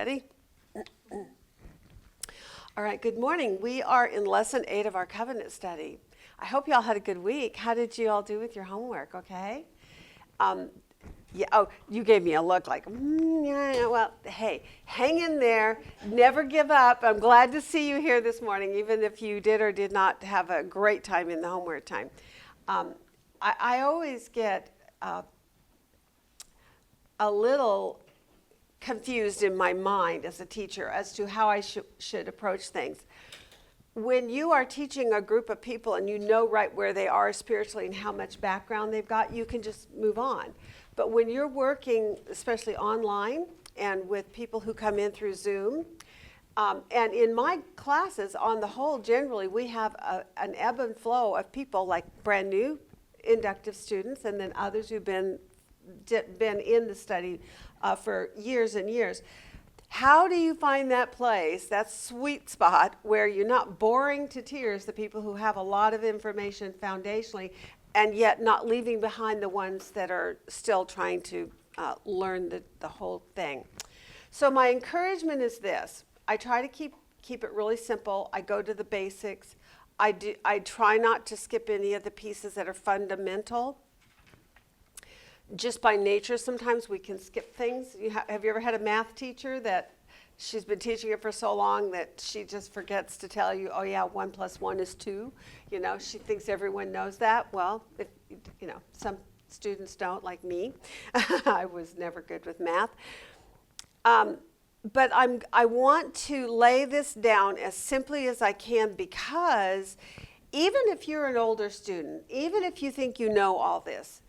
Ready? All right, good morning. We are in lesson 8 of our covenant study. I hope you all had a good week. How did you all do with your homework, okay? You gave me a look like, yeah, well, hey, hang in there. Never give up. I'm glad to see you here this morning, even if you did or did not have a great time in the homework time. I always get a little confused in my mind as a teacher as to how I should approach things. When you are teaching a group of people and you know right where they are spiritually and how much background they've got, you can just move on. But when you're working, especially online and with people who come in through Zoom, and in my classes, on the whole, generally, we have an ebb and flow of people like brand new inductive students and then others who've been in the study for years and years. How do you find that place, that sweet spot, where you're not boring to tears the people who have a lot of information foundationally and yet not leaving behind the ones that are still trying to learn the whole thing? So my encouragement is this. I try to keep it really simple. I go to the basics. I try not to skip any of the pieces that are fundamental. Just by nature, sometimes we can skip things. Have you ever had a math teacher that she's been teaching it for so long that she just forgets to tell you, oh yeah, 1 + 1 is 2? You know, she thinks everyone knows that. Well, some students don't, like me. I was never good with math. But I want to lay this down as simply as I can, because even if you're an older student, even if you think you know all this,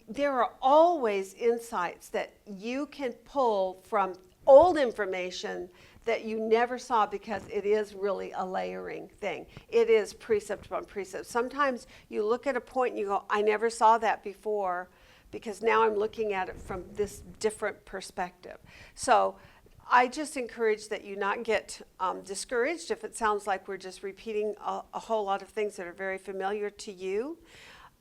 there are always insights that you can pull from old information that you never saw, because it is really a layering thing. It is precept upon precept. Sometimes you look at a point and you go, I never saw that before, because now I'm looking at it from this different perspective. So I just encourage that you not get discouraged if it sounds like we're just repeating a whole lot of things that are very familiar to you,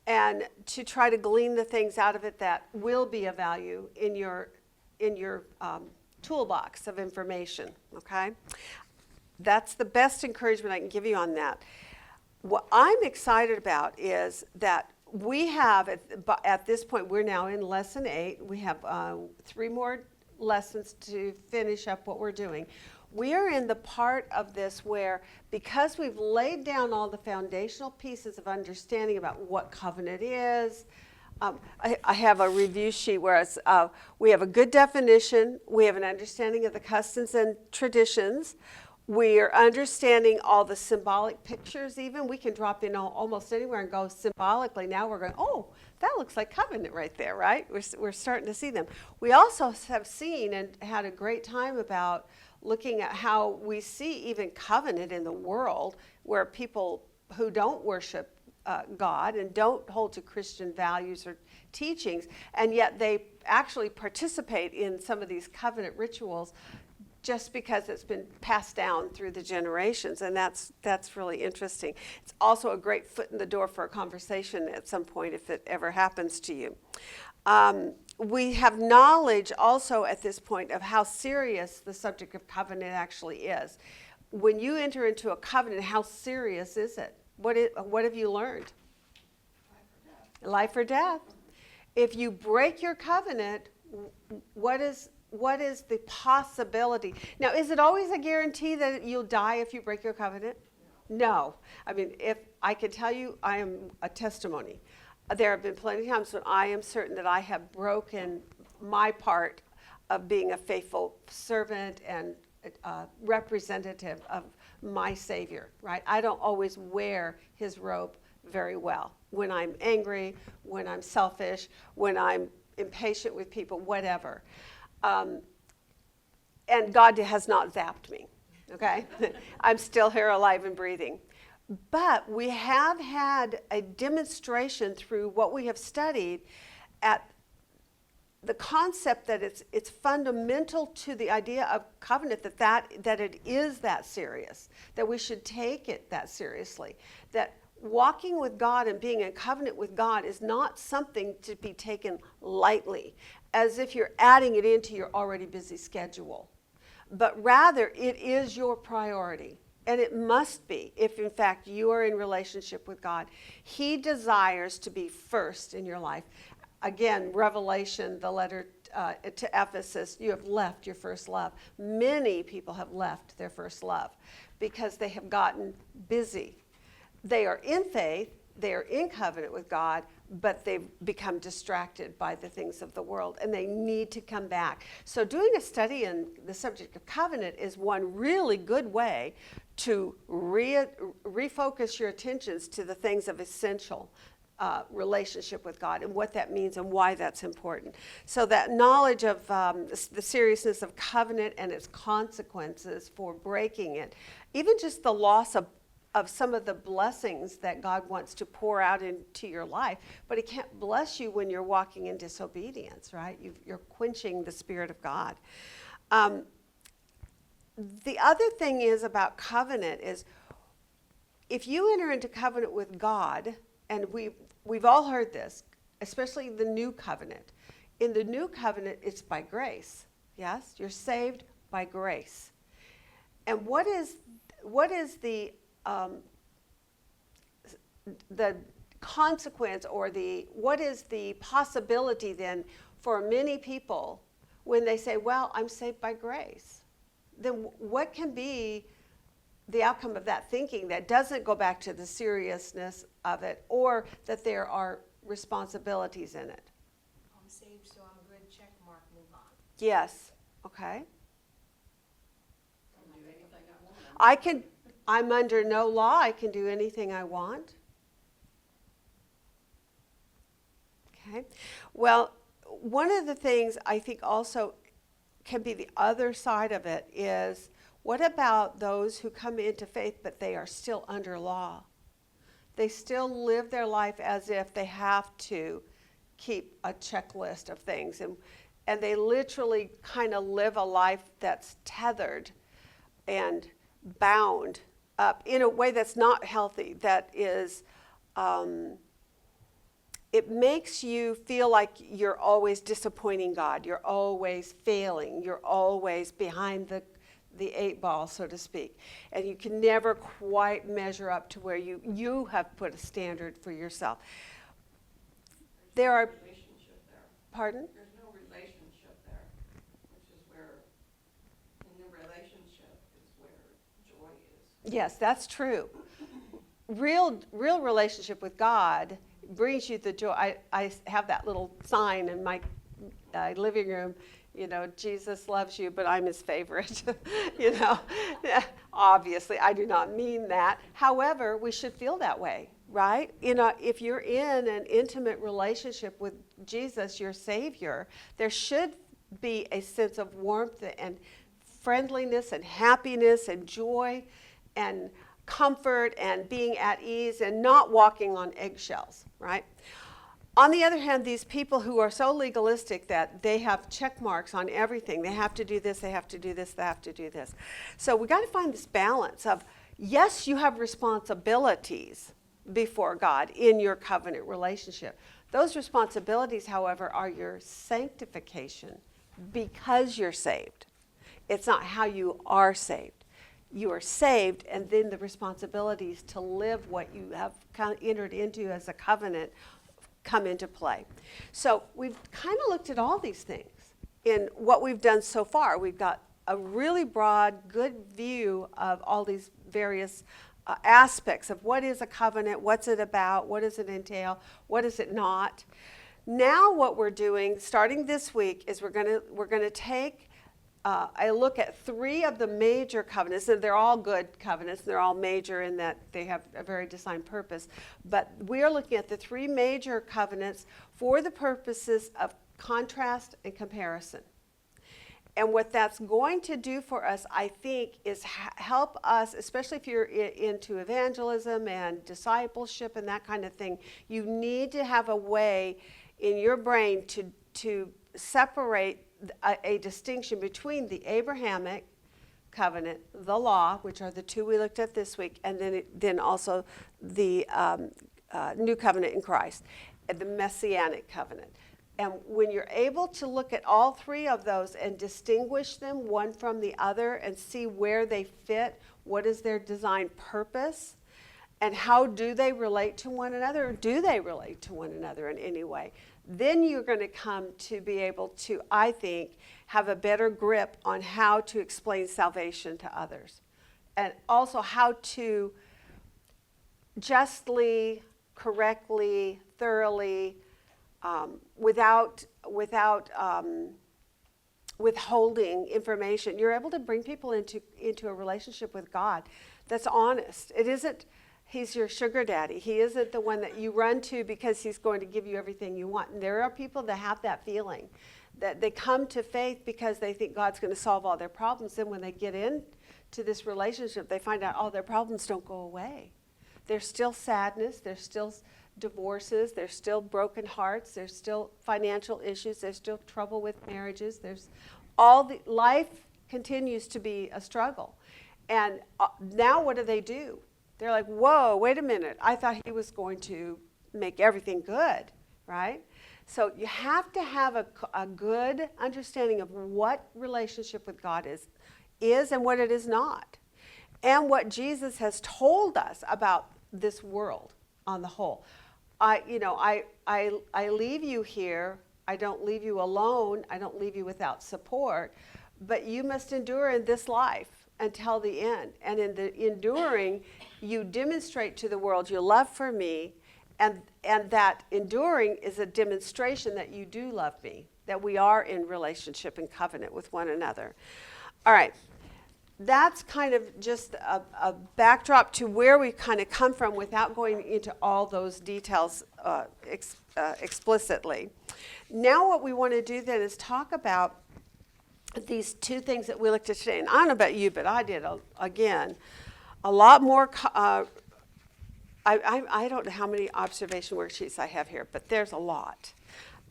and to try to glean the things out of it that will be of value in your toolbox of information, okay? That's the best encouragement I can give you on that. What I'm excited about is that we have, at this point, we're now in lesson 8. We have 3 more lessons to finish up what we're doing. We are in the part of this where, because we've laid down all the foundational pieces of understanding about what covenant is, I have a review sheet where we have a good definition, we have an understanding of the customs and traditions, we are understanding all the symbolic pictures even. We can drop in almost anywhere and go symbolically. Now we're going, oh, that looks like covenant right there, right? We're starting to see them. We also have seen and had a great time about looking at how we see even covenant in the world, where people who don't worship God and don't hold to Christian values or teachings, and yet they actually participate in some of these covenant rituals just because it's been passed down through the generations, and that's really interesting. It's also a great foot in the door for a conversation at some point if it ever happens to you. We have knowledge also at this point of how serious the subject of covenant actually is. When you enter into a covenant, how serious is it? What have you learned? Life or death. If you break your covenant, what is the possibility? Now, is it always a guarantee that you'll die if you break your covenant? No. I mean, if I can tell you, I am a testimony. There have been plenty of times when I am certain that I have broken my part of being a faithful servant and representative of my Savior, right? I don't always wear his robe very well. When I'm angry, when I'm selfish, when I'm impatient with people, whatever. And God has not zapped me, okay? I'm still here alive and breathing. But we have had a demonstration through what we have studied at the concept that it's fundamental to the idea of covenant, that it is that serious, that we should take it that seriously, that walking with God and being in covenant with God is not something to be taken lightly, as if you're adding it into your already busy schedule. but rather it is your priority. And it must be, if in fact you are in relationship with God. He desires to be first in your life. Again, Revelation, the letter to Ephesus, you have left your first love. Many people have left their first love because they have gotten busy. They are in faith, they are in covenant with God, but they've become distracted by the things of the world, and they need to come back. So doing a study in the subject of covenant is one really good way to refocus your attentions to the things of essential relationship with God and what that means and why that's important. So that knowledge of the seriousness of covenant and its consequences for breaking it, even just the loss of some of the blessings that God wants to pour out into your life, but He can't bless you when you're walking in disobedience, right? You're quenching the Spirit of God. The other thing is about covenant is if you enter into covenant with God, and we've all heard this, especially the new covenant. In the new covenant, it's by grace. Yes, you're saved by grace. And what is the consequence, or what is the possibility then for many people when they say, well, I'm saved by grace? Then what can be the outcome of that thinking that doesn't go back to the seriousness of it, or that there are responsibilities in it? I'm saved, so I'm good, check mark, move on. Yes. Okay. Can do anything I want. I'm under no law. I can do anything I want. Okay. Well, one of the things I think also can be the other side of it is, what about those who come into faith but they are still under law? They still live their life as if they have to keep a checklist of things, and they literally kind of live a life that's tethered and bound up in a way that's not healthy, that is, it makes you feel like you're always disappointing God, you're always failing, you're always behind the 8 ball, so to speak, and you can never quite measure up to where you have put a standard for yourself. There are relationship there. Pardon? There's no relationship there, which is where, in the relationship is where joy is. Yes, that's true. Real relationship with God brings you the joy. I have that little sign in my living room, Jesus loves you, but I'm His favorite. Obviously, I do not mean that. However, we should feel that way, right? If you're in an intimate relationship with Jesus, your Savior, there should be a sense of warmth and friendliness and happiness and joy and comfort and being at ease and not walking on eggshells, right? On the other hand, these people who are so legalistic that they have check marks on everything, they have to do this, they have to do this, they have to do this. So we got to find this balance of, yes, you have responsibilities before God in your covenant relationship. Those responsibilities, however, are your sanctification because you're saved. It's not how you are saved. You are saved, and then the responsibilities to live what you have entered into as a covenant come into play. So we've kind of looked at all these things in what we've done so far. We've got a really broad, good view of all these various aspects of what is a covenant, what's it about, what does it entail, what is it not. Now what we're doing, starting this week, is we're going to take I look at 3 of the major covenants, and they're all good covenants. They're all major in that they have a very defined purpose. But we are looking at the 3 major covenants for the purposes of contrast and comparison. And what that's going to do for us, I think, is help us, especially if you're into evangelism and discipleship and that kind of thing, you need to have a way in your brain to separate a distinction between the Abrahamic covenant, the law, which are the 2 we looked at this week, and then also the new covenant in Christ, and the messianic covenant. And when you're able to look at all three of those and distinguish them one from the other and see where they fit, what is their design purpose, and how do they relate to one another, or do they relate to one another in any way, then you're going to come to be able to, I think, have a better grip on how to explain salvation to others. And also how to justly, correctly, thoroughly, without withholding information, you're able to bring people into a relationship with God that's honest. It isn't, he's your sugar daddy. He isn't the one that you run to because he's going to give you everything you want. And there are people that have that feeling, that they come to faith because they think God's going to solve all their problems. Then when they get into this relationship, they find out all their problems don't go away. There's still sadness, there's still divorces, there's still broken hearts, there's still financial issues, there's still trouble with marriages, there's all the life continues to be a struggle. And now what do? They're like, whoa, wait a minute, I thought he was going to make everything good, right? So you have to have a good understanding of what relationship with God is and what it is not, and what Jesus has told us about this world on the whole. I leave you here. I don't leave you alone. I don't leave you without support. But you must endure in this life until the end. And in the enduring, you demonstrate to the world your love for me, and that enduring is a demonstration that you do love me, that we are in relationship and covenant with one another. All right. That's kind of just a backdrop to where we kind of come from without going into all those details explicitly. Now what we want to do then is talk about these two things that we looked at today. And I don't know about you, but I did, again, a lot more. I don't know how many observation worksheets I have here, but there's a lot.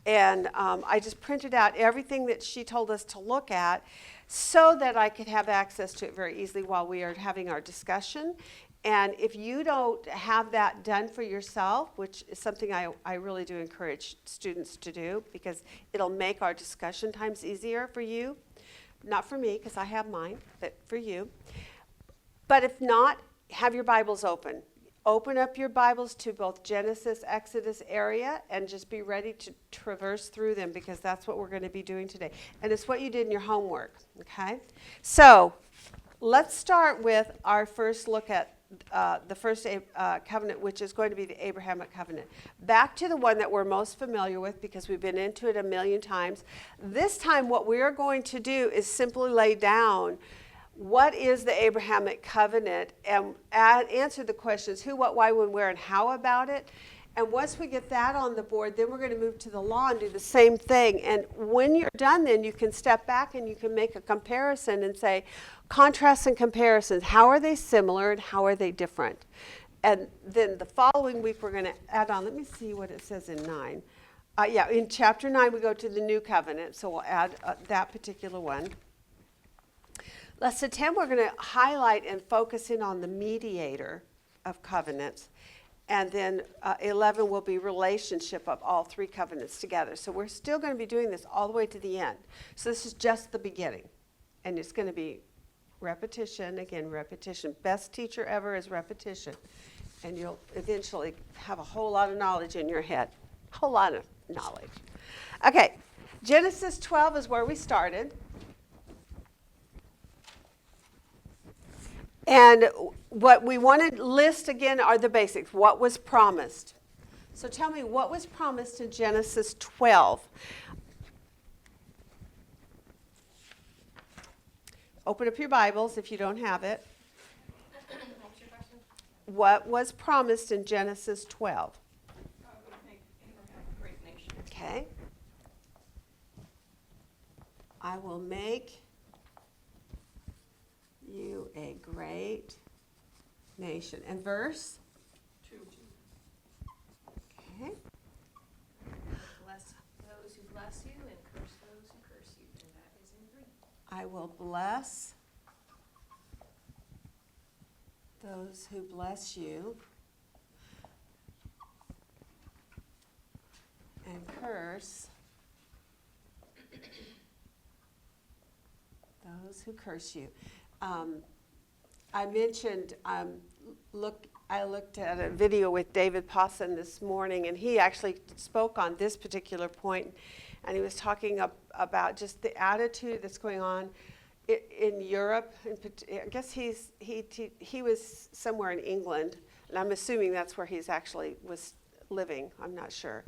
And I just printed out everything that she told us to look at, so that I could have access to it very easily while we are having our discussion. And if you don't have that done for yourself, which is something I really do encourage students to do, because it'll make our discussion times easier for you. Not for me, because I have mine, but for you. But if not, have your Bibles open. Open up your Bibles to both Genesis, Exodus area, and just be ready to traverse through them, because that's what we're going to be doing today. And it's what you did in your homework, okay? So let's start with our first look at the first covenant, which is going to be the Abrahamic covenant. Back to the one that we're most familiar with, because we've been into it a million times. This time what we're going to do is simply lay down what is the Abrahamic covenant, and answer the questions who, what, why, when, where, and how about it. And once we get that on the board, then we're going to move to the law and do the same thing. And when you're done, then you can step back and you can make a comparison and say, contrasts and comparisons, how are they similar and how are they different? And then the following week we're going to add on, let me see what it says in 9. In chapter 9 we go to the new covenant, so we'll add that particular one. Lesson 10, we're going to highlight and focus in on the mediator of covenants. And then 11 will be relationship of all three covenants together. So we're still going to be doing this all the way to the end. So this is just the beginning. And it's going to be repetition, again, repetition. Best teacher ever is repetition. And you'll eventually have a whole lot of knowledge in your head. A whole lot of knowledge. Okay, Genesis 12 is where we started. And what we want to list again are the basics. What was promised? So tell me, what was promised in Genesis 12? Open up your Bibles if you don't have it. What's your question? What was promised in Genesis 12? Would make Abraham a great nation. Okay. I will make you a great nation. And verse? 2. Okay. Bless those who bless you and curse those who curse you, and that is in 3. I will bless those who bless you and curse Those who curse you. I mentioned, I looked at a video with David Pawson this morning, and he actually spoke on this particular point, and he was talking about just the attitude that's going on in Europe. I guess he was somewhere in England, and I'm assuming that's where he's actually was living. I'm not sure.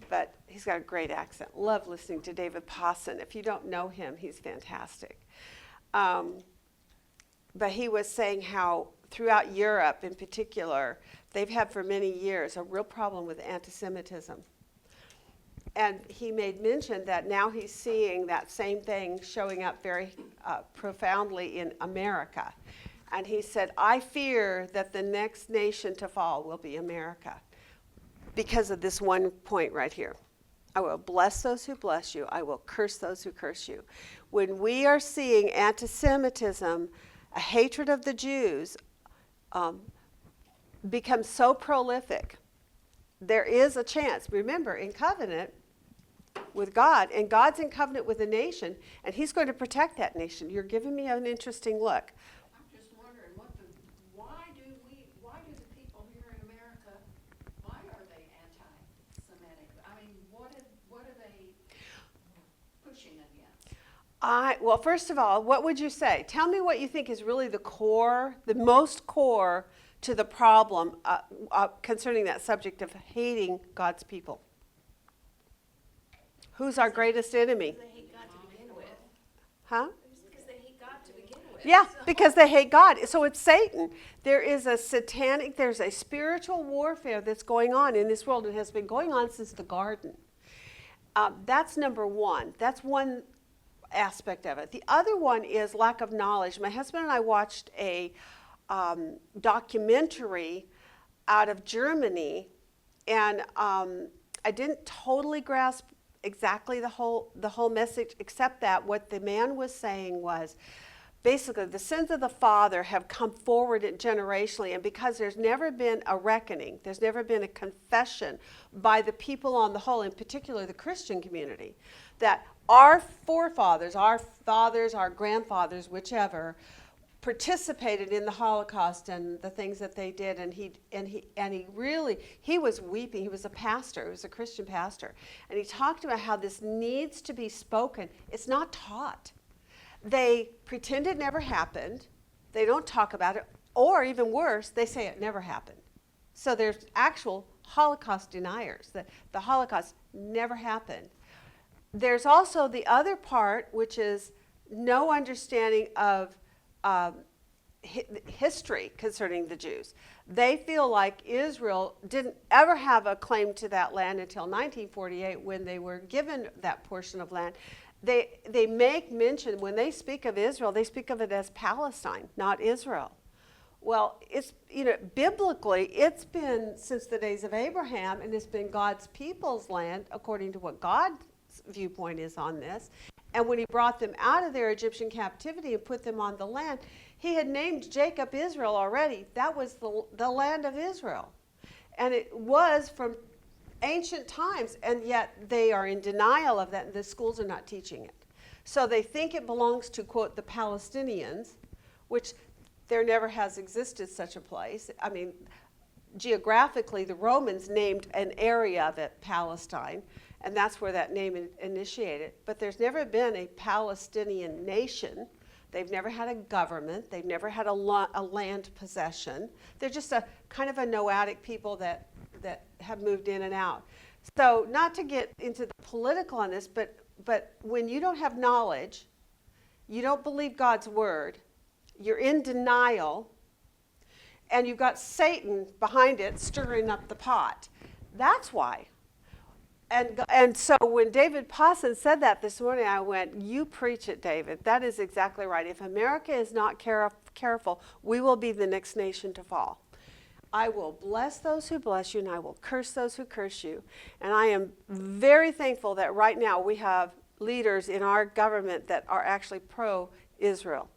But he's got a great accent. Love listening to David Pawson. If you don't know him, he's fantastic. But he was saying how throughout Europe in particular, they've had for many years a real problem with anti-Semitism. And he made mention that now he's seeing that same thing showing up very profoundly in America. And he said, I fear that the next nation to fall will be America because of this one point right here. I will bless those who bless you. I will curse those who curse you. When we are seeing anti-Semitism, a hatred of the Jews, become so prolific, there is a chance. Remember, in covenant with God, and God's in covenant with a nation, and he's going to protect that nation. You're giving me an interesting look. I'm just wondering, why do the people here in America, why are they anti-Semitic? I mean, what are they pushing against? Well, first of all, what would you say? Tell me what you think is really the core, the most core to the problem concerning that subject of hating God's people. Who's our greatest enemy? They hate God to begin with. Huh? It's because they hate God to begin with. Yeah, So- because they hate God. So it's Satan. There is there's a spiritual warfare that's going on in this world and has been going on since the garden. That's number one. That's one aspect of it. The other one is lack of knowledge. My husband and I watched a documentary out of Germany, and I didn't totally grasp exactly the whole message, except that what the man was saying was basically the sins of the father have come forward generationally, and because there's never been a reckoning, there's never been a confession by the people on the whole, in particular the Christian community, that our forefathers, our fathers, our grandfathers, whichever, participated in the Holocaust and the things that they did, and he was weeping. He was a pastor, he was a Christian pastor, and he talked about how this needs to be spoken. It's not taught. They pretend it never happened. They don't talk about it, or even worse, they say it never happened. So there's actual Holocaust deniers, that the Holocaust never happened. There's also the other part, which is no understanding of history concerning the Jews. They feel like Israel didn't ever have a claim to that land until 1948, when they were given that portion of land. They make mention, when they speak of Israel, they speak of it as Palestine, not Israel. Well, it's, biblically, it's been since the days of Abraham, and it's been God's people's land, according to what God's viewpoint is on this. And when he brought them out of their Egyptian captivity and put them on the land, he had named Jacob Israel already. That was the land of Israel. And it was from ancient times, and yet they are in denial of that, and the schools are not teaching it. So they think it belongs to, quote, the Palestinians, which there never has existed such a place. I mean, geographically, the Romans named an area of it Palestine, and that's where that name initiated. But there's never been a Palestinian nation. They've never had a government. They've never had a land possession. They're just a kind of a nomadic people that have moved in and out. So not to get into the political on this, but when you don't have knowledge, you don't believe God's word, you're in denial, and you've got Satan behind it stirring up the pot. That's why. And so when David Pawson said that this morning, I went, you preach it, David. That is exactly right. If America is not careful, we will be the next nation to fall. I will bless those who bless you, and I will curse those who curse you. And I am very thankful that right now we have leaders in our government that are actually pro-Israel.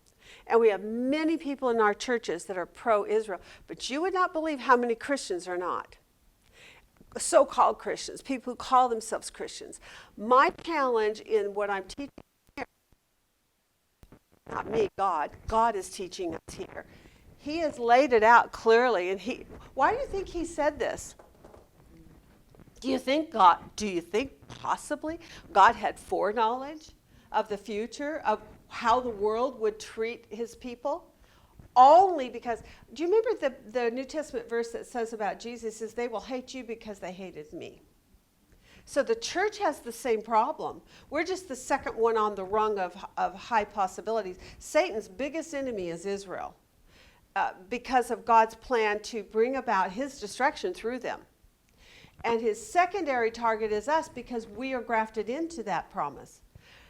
And we have many people in our churches that are pro-Israel. But you would not believe how many Christians are not. so-called Christians, people who call themselves Christians. My challenge in what I'm teaching here, not me, God is teaching us here. He has laid it out clearly, and why do you think he said this? Do you think possibly God had foreknowledge of the future, of how the world would treat his people? Only because, do you remember the New Testament verse that says about Jesus is they will hate you because they hated me. So the church has the same problem. We're just the second one on the rung of high possibilities. Satan's biggest enemy is Israel because of God's plan to bring about his destruction through them. And his secondary target is us because we are grafted into that promise.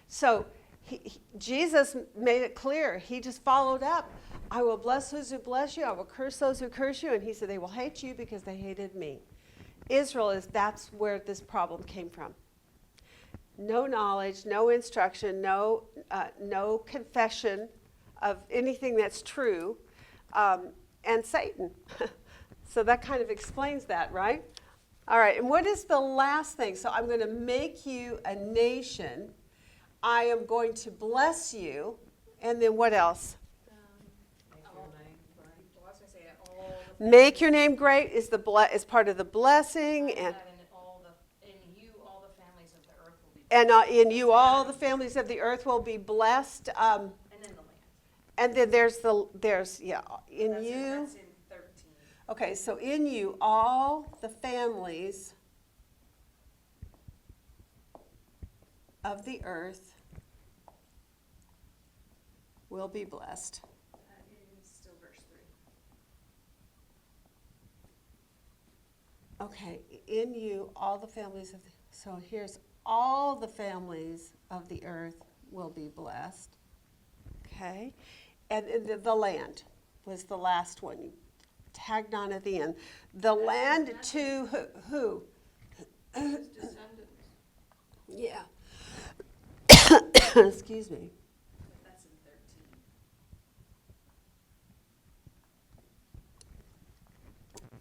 So Jesus made it clear. He just followed up. I will bless those who bless you. I will curse those who curse you. And he said, they will hate you because they hated me. That's where this problem came from. No knowledge, no instruction, no confession of anything that's true, and Satan. So that kind of explains that, right? All right, and what is the last thing? So I'm going to make you a nation. I am going to bless you. And then what else? Make your name great is part of the blessing, and in you all the families of the earth will be blessed. in you all the families of the earth will be blessed. And then the land. And then there's in That's you. That's in 13. Okay, so in you all the families of the earth will be blessed. That is still verse 3. Okay, in you, all the families of so here's all the families of the earth will be blessed. Okay, and the land was the last one. You tagged on at the end. The land to who? His descendants. Yeah. Excuse me. But that's in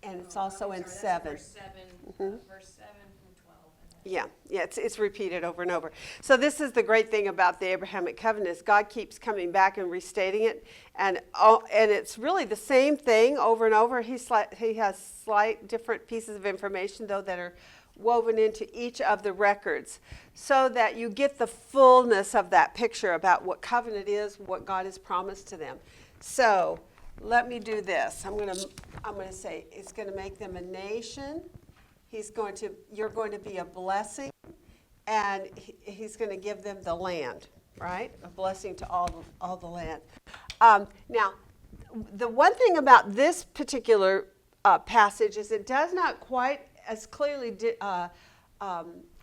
13. And it's also in That's 7. Verse 7, verse 7 through 12. And then Yeah, it's repeated over and over. So this is the great thing about the Abrahamic covenant is God keeps coming back and restating it, and it's really the same thing over and over. He has slight different pieces of information though that are woven into each of the records, so that you get the fullness of that picture about what covenant is, what God has promised to them. So let me do this. I'm going to say it's going to make them a nation. You're going to be a blessing, and he's going to give them the land, right? A blessing to all the land. Now, the one thing about this particular passage is it does not quite as clearly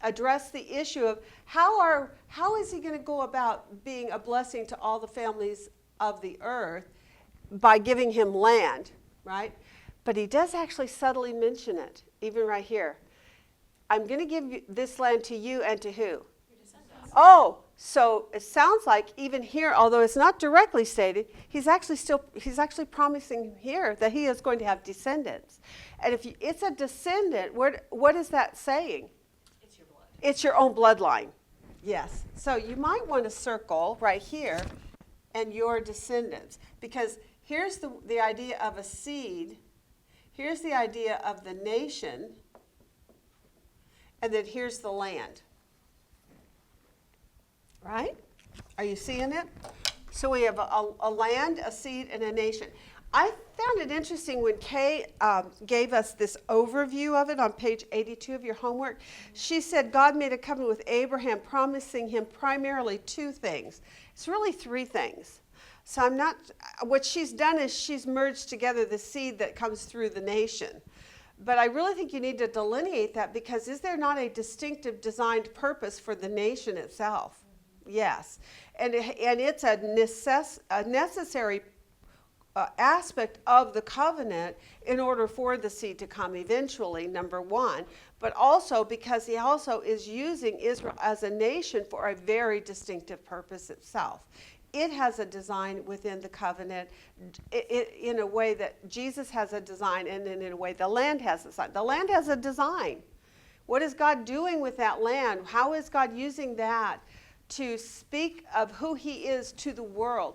address the issue of how is he going to go about being a blessing to all the families of the earth by giving him land, right? But he does actually subtly mention it, even right here. I'm going to give this land to you and to who? your descendants. Oh, so it sounds like even here, although it's not directly stated, he's actually promising here that he is going to have descendants. And if it's a descendant, what is that saying? It's your blood. It's your own bloodline. Yes. So you might want to circle right here and your descendants, because here's the idea of a seed. Here's the idea of the nation. And then here's the land. Right? Are you seeing it? So we have a land, a seed, and a nation. I found it interesting when Kay gave us this overview of it on page 82 of your homework. She said God made a covenant with Abraham, promising him primarily 2 things. It's really 3 things. So what she's done is she's merged together the seed that comes through the nation. But I really think you need to delineate that, because is there not a distinctive designed purpose for the nation itself? Yes. And it's a necessary aspect of the covenant in order for the seed to come eventually, number one, but also because he also is using Israel as a nation for a very distinctive purpose itself. It has a design within the covenant in a way that Jesus has a design, and then in a way the land has a design. The land has a design. What is God doing with that land? How is God using that to speak of who he is to the world?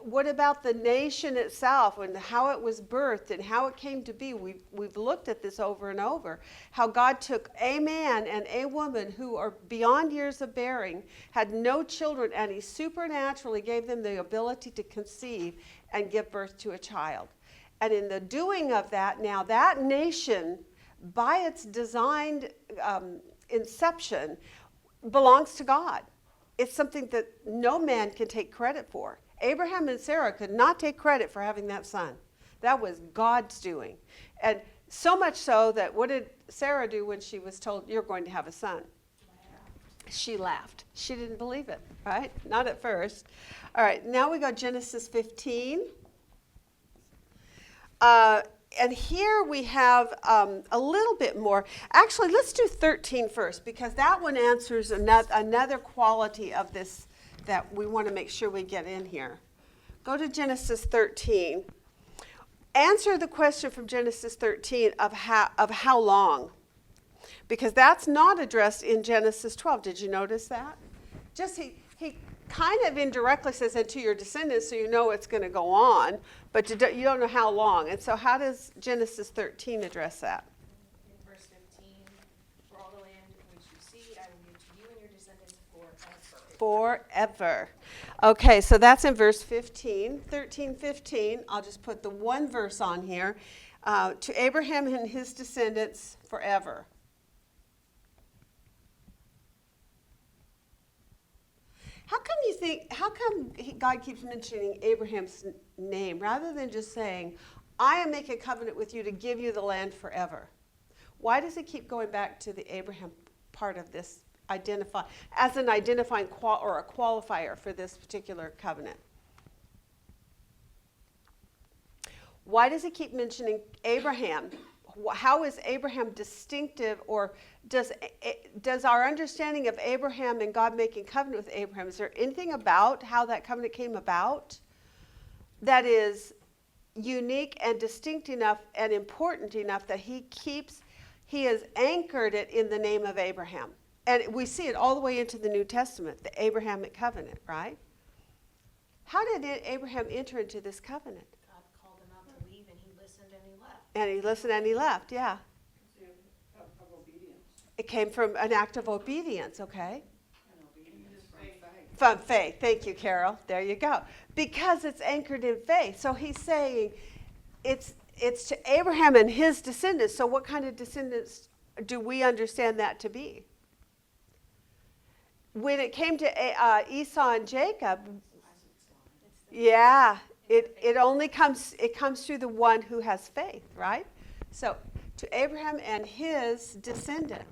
What about the nation itself and how it was birthed and how it came to be? We've looked at this over and over. How God took a man and a woman who are beyond years of bearing, had no children, and he supernaturally gave them the ability to conceive and give birth to a child. And in the doing of that, now that nation, by its designed inception, belongs to God. It's something that no man can take credit for. Abraham and Sarah could not take credit for having that son. That was God's doing. And so much so that what did Sarah do when she was told, you're going to have a son? She laughed. She didn't believe it, right? Not at first. All right, now we go Genesis 15. And here we have a little bit more. Actually, let's do 13 first, because that one answers another quality of this that we want to make sure we get in here. Go to Genesis 13. Answer the question from Genesis 13 of how long, because that's not addressed in Genesis 12. Did you notice that? Just he kind of indirectly says, and to your descendants, so you know it's going to go on, but you don't know how long. And so how does Genesis 13 address that? In verse 15, for all the land which you see, I will give to you and your descendants forever. Forever. Okay, so that's in verse 15, 13:15. I'll just put the one verse on here. To Abraham and his descendants forever. How come God keeps mentioning Abraham's name rather than just saying, I am making a covenant with you to give you the land forever? Why does it keep going back to the Abraham part of this as an identifying or a qualifier for this particular covenant? Why does it keep mentioning Abraham? How is Abraham distinctive, or does our understanding of Abraham and God making covenant with Abraham, is there anything about how that covenant came about that is unique and distinct enough and important enough that he has anchored it in the name of Abraham? And we see it all the way into the New Testament, the Abrahamic covenant, right? How did Abraham enter into this covenant? God called him out to leave, and he listened and he left. And he listened and he left, yeah. Of obedience. It came from an act of obedience, okay? And obedience from faith. From faith. Thank you, Carol. There you go. Because it's anchored in faith. So he's saying it's to Abraham and his descendants. So what kind of descendants do we understand that to be? When it came to Esau and Jacob, yeah, it comes through the one who has faith, right? So to Abraham and his descendants.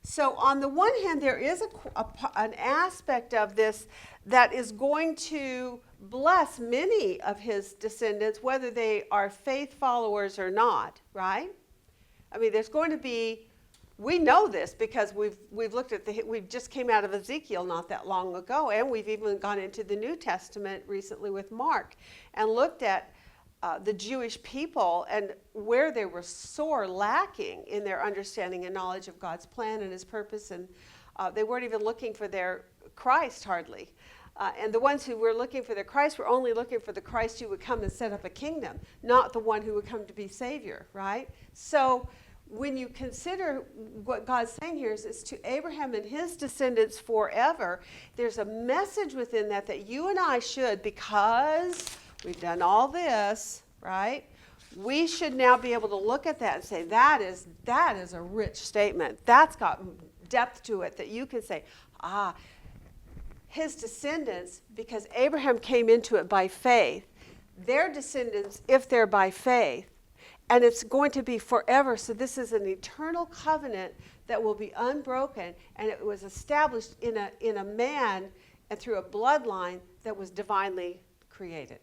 So on the one hand, there is an aspect of this that is going to bless many of his descendants, whether they are faith followers or not, right? I mean, there's going to be. We know this because we've looked at we just came out of Ezekiel not that long ago, and we've even gone into the New Testament recently with Mark and looked at the Jewish people and where they were sore lacking in their understanding and knowledge of God's plan and his purpose, and they weren't even looking for their Christ hardly. And the ones who were looking for their Christ were only looking for the Christ who would come and set up a kingdom, not the one who would come to be Savior, right? So when you consider what God's saying here is to Abraham and his descendants forever, there's a message within that you and I should, because we've done all this, right? We should now be able to look at that and say, that is a rich statement. That's got depth to it that you can say, his descendants, because Abraham came into it by faith, their descendants, if they're by faith, and it's going to be forever. So this is an eternal covenant that will be unbroken, and it was established in a man and through a bloodline that was divinely created.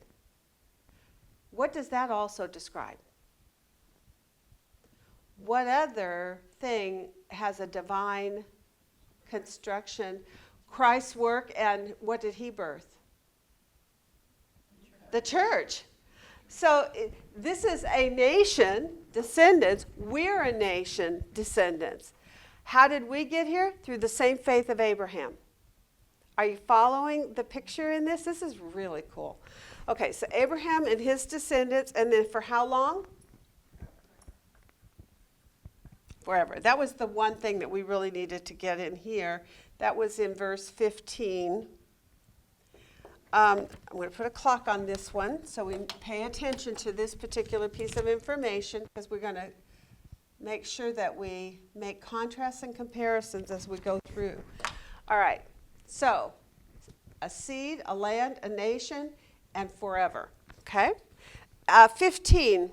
What does that also describe? What other thing has a divine construction? Christ's work, and what did he birth? The church. So this is a nation descendants. We're a nation, descendants. How did we get here? Through the same faith of Abraham. Are you following the picture in this? This is really cool. Okay, so Abraham and his descendants, and then for how long? Forever. That was the one thing that we really needed to get in here. That was in verse 15. I'm going to put a clock on this one so we pay attention to this particular piece of information, because we're going to make sure that we make contrasts and comparisons as we go through. All right, so a seed, a land, a nation, and forever. Okay? 15.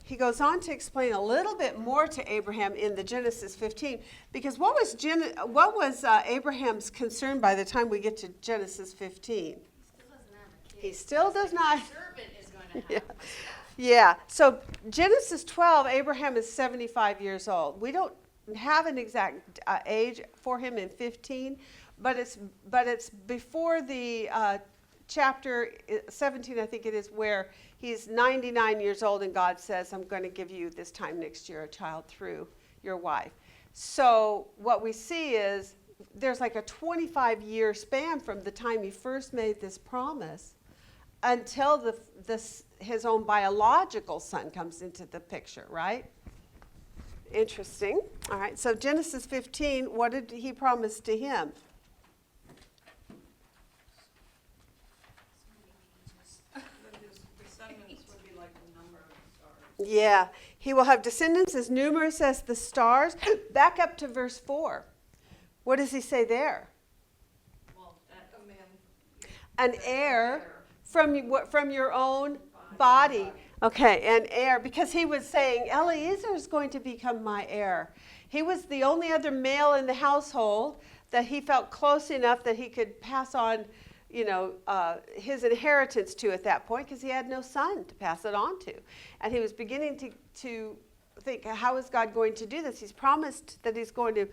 He goes on to explain a little bit more to Abraham in the Genesis 15, because what was Abraham's concern by the time we get to Genesis 15? He still doesn't have a kid. He still does not. The servant is going to Yeah. have Yeah. So Genesis 12, Abraham is 75 years old. We don't have an exact age for him in 15, but it's before the chapter 17, I think it is, where he's 99 years old and God says, I'm going to give you this time next year a child through your wife. So what we see is there's like a 25-year span from the time he first made this promise until his own biological son comes into the picture, right? Interesting. All right, so Genesis 15, what did he promise to him? Yeah, he will have descendants as numerous as the stars. Back up to verse 4. What does he say there? Well, An heir from your own body. Okay, an heir, because he was saying, Eliezer is going to become my heir. He was the only other male in the household that he felt close enough that he could pass on, his inheritance to at that point, because he had no son to pass it on to. And he was beginning to think, how is God going to do this? He's promised that he's going to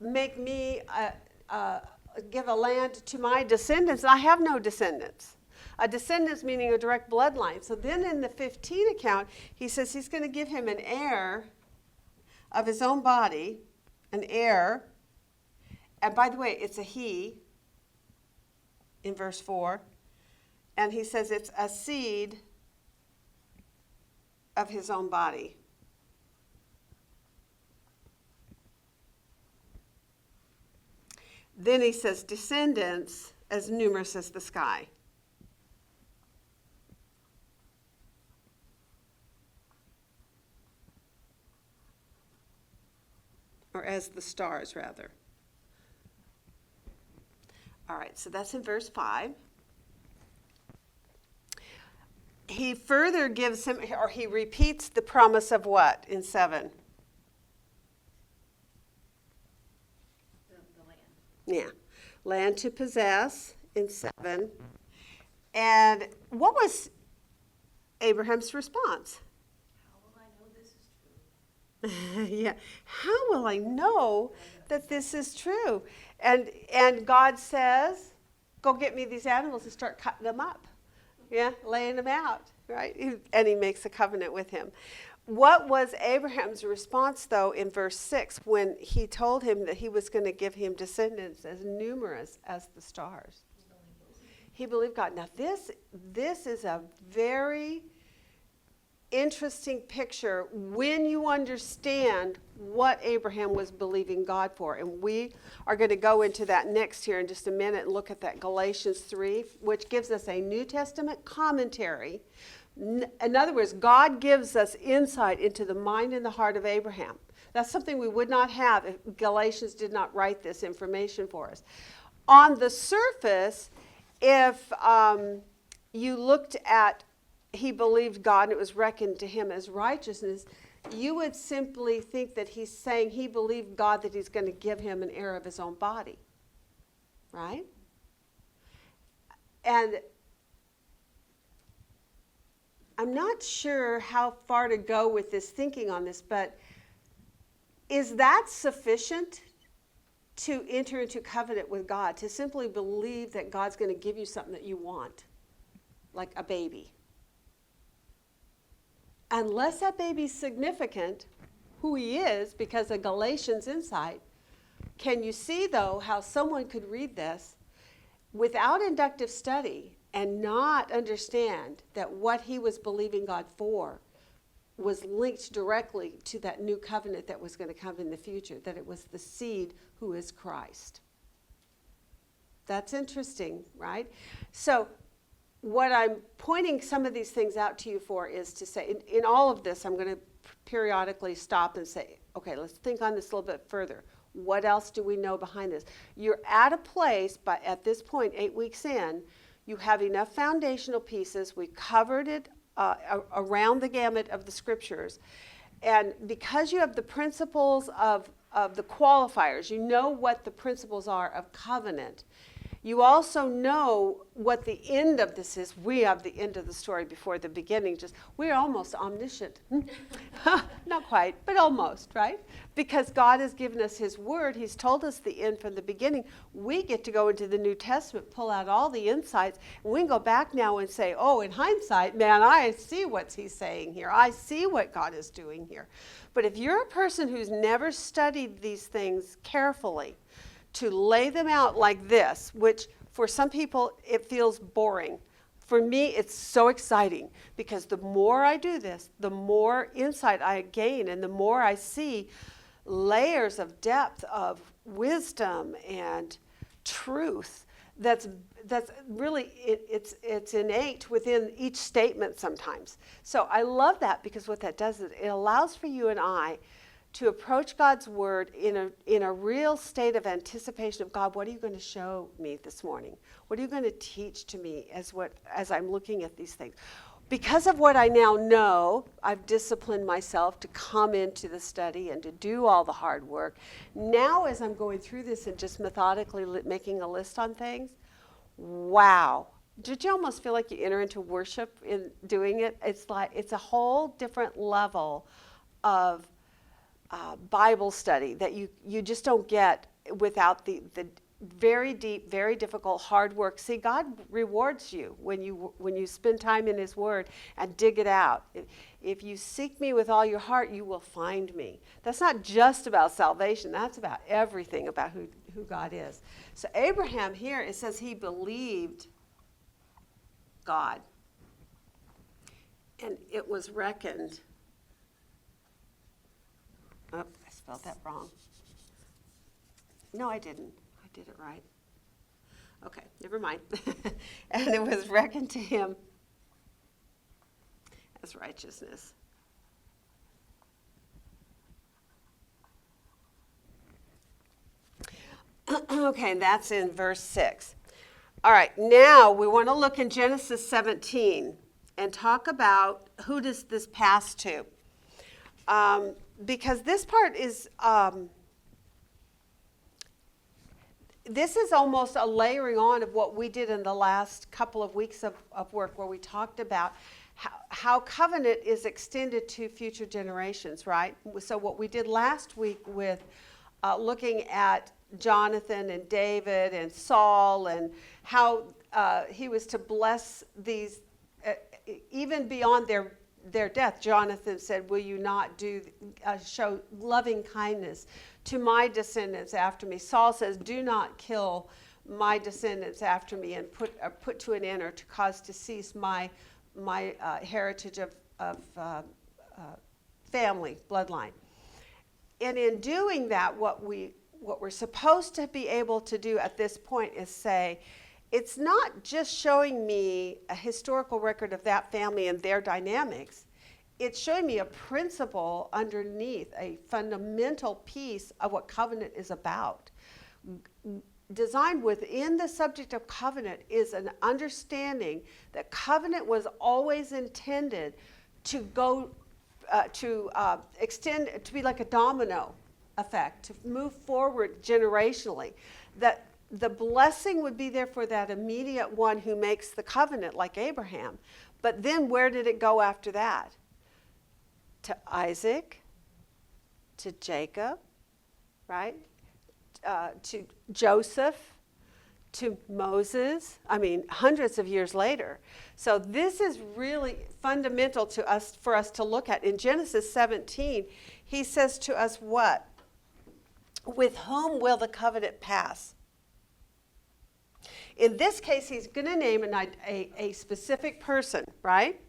make me give a land to my descendants. I have no descendants. A descendants meaning a direct bloodline. So then in the 15 account, he says he's going to give him an heir of his own body, an heir. And by the way, it's a he in verse 4. And he says it's a seed of his own body. Then he says descendants as numerous as the sky. Or as the stars, rather. All right, so that's in verse 5. He further gives him, or he repeats the promise of what in 7? the land. Yeah, land to possess in 7. And what was Abraham's response? How will I know this is true? Yeah, how will I know that this is true? And God says, go get me these animals and start cutting them up. Yeah, laying them out, right? And he makes a covenant with him. What was Abraham's response, though, in verse 6 when he told him that he was going to give him descendants as numerous as the stars? He believed God. Now, this is a very interesting picture when you understand what Abraham was believing God for. And we are going to go into that next here in just a minute and look at that Galatians 3, which gives us a New Testament commentary. In other words, God gives us insight into the mind and the heart of Abraham. That's something we would not have if Galatians did not write this information for us. On the surface, if you looked at he believed God and it was reckoned to him as righteousness, you would simply think that he's saying he believed God that he's going to give him an heir of his own body. Right? And I'm not sure how far to go with this thinking on this, but is that sufficient to enter into covenant with God, to simply believe that God's going to give you something that you want, like a baby? unless that baby's significant, who he is because of Galatians insight, can you see, though, how someone could read this without inductive study and not understand that what he was believing God for was linked directly to that new covenant that was going to come in the future, that it was the seed who is Christ. That's interesting, right? So what I'm pointing some of these things out to you for is to say, in all of this, I'm going to periodically stop and say, okay, let's think on this a little bit further. What else do we know behind this? You're at a place, but at this point, 8 weeks in, you have enough foundational pieces. We covered it around the gamut of the scriptures. And because you have the principles of the qualifiers, you know what the principles are of covenant. You also know what the end of this is. We have the end of the story before the beginning. We're almost omniscient. Not quite, but almost, right? Because God has given us his word. He's told us the end from the beginning. We get to go into the New Testament, pull out all the insights, and we can go back now and say, oh, in hindsight, man, I see what he's saying here. I see what God is doing here. But if you're a person who's never studied these things carefully, to lay them out like this, which for some people it feels boring. For me, it's so exciting because the more I do this, the more insight I gain and the more I see layers of depth of wisdom and truth that's really, it's innate within each statement sometimes. So I love that because what that does is it allows for you and I to approach God's word in a real state of anticipation of, God, what are you going to show me this morning? What are you going to teach to me as I'm looking at these things? Because of what I now know, I've disciplined myself to come into the study and to do all the hard work. Now as I'm going through this and just methodically making a list on things, wow. Did you almost feel like you enter into worship in doing it? It's like it's a whole different level of Bible study that you just don't get without the very deep, very difficult, hard work. See, God rewards you when you spend time in his word and dig it out. If you seek me with all your heart, you will find me. That's not just about salvation. That's about everything about who God is. So Abraham here, it says he believed God. And it was reckoned. Oh, I spelled that wrong. No, I didn't. I did it right. Okay, never mind. And it was reckoned to him as righteousness. Okay, and that's in verse 6. All right, now we want to look in Genesis 17 and talk about who does this pass to. Because this part is, this is almost a layering on of what we did in the last couple of weeks of work where we talked about how covenant is extended to future generations, right? So what we did last week with looking at Jonathan and David and Saul and how he was to bless these, even beyond their death. Jonathan said, will you not show loving kindness to my descendants after me? Saul says, do not kill my descendants after me and put to an end or to cause to cease my heritage of family, bloodline. And in doing that, what we're supposed to be able to do at this point is say, it's not just showing me a historical record of that family and their dynamics. It's showing me a principle underneath, a fundamental piece of what covenant is about. Designed within the subject of covenant is an understanding that covenant was always intended to go, extend, to be like a domino effect, to move forward generationally. That the blessing would be there for that immediate one who makes the covenant, like Abraham. But then where did it go after that? To Isaac, to Jacob, right? To Joseph, to Moses, hundreds of years later. So this is really fundamental to us, for us to look at. In Genesis 17, he says to us what? With whom will the covenant pass? In this case, he's going to name a specific person, right?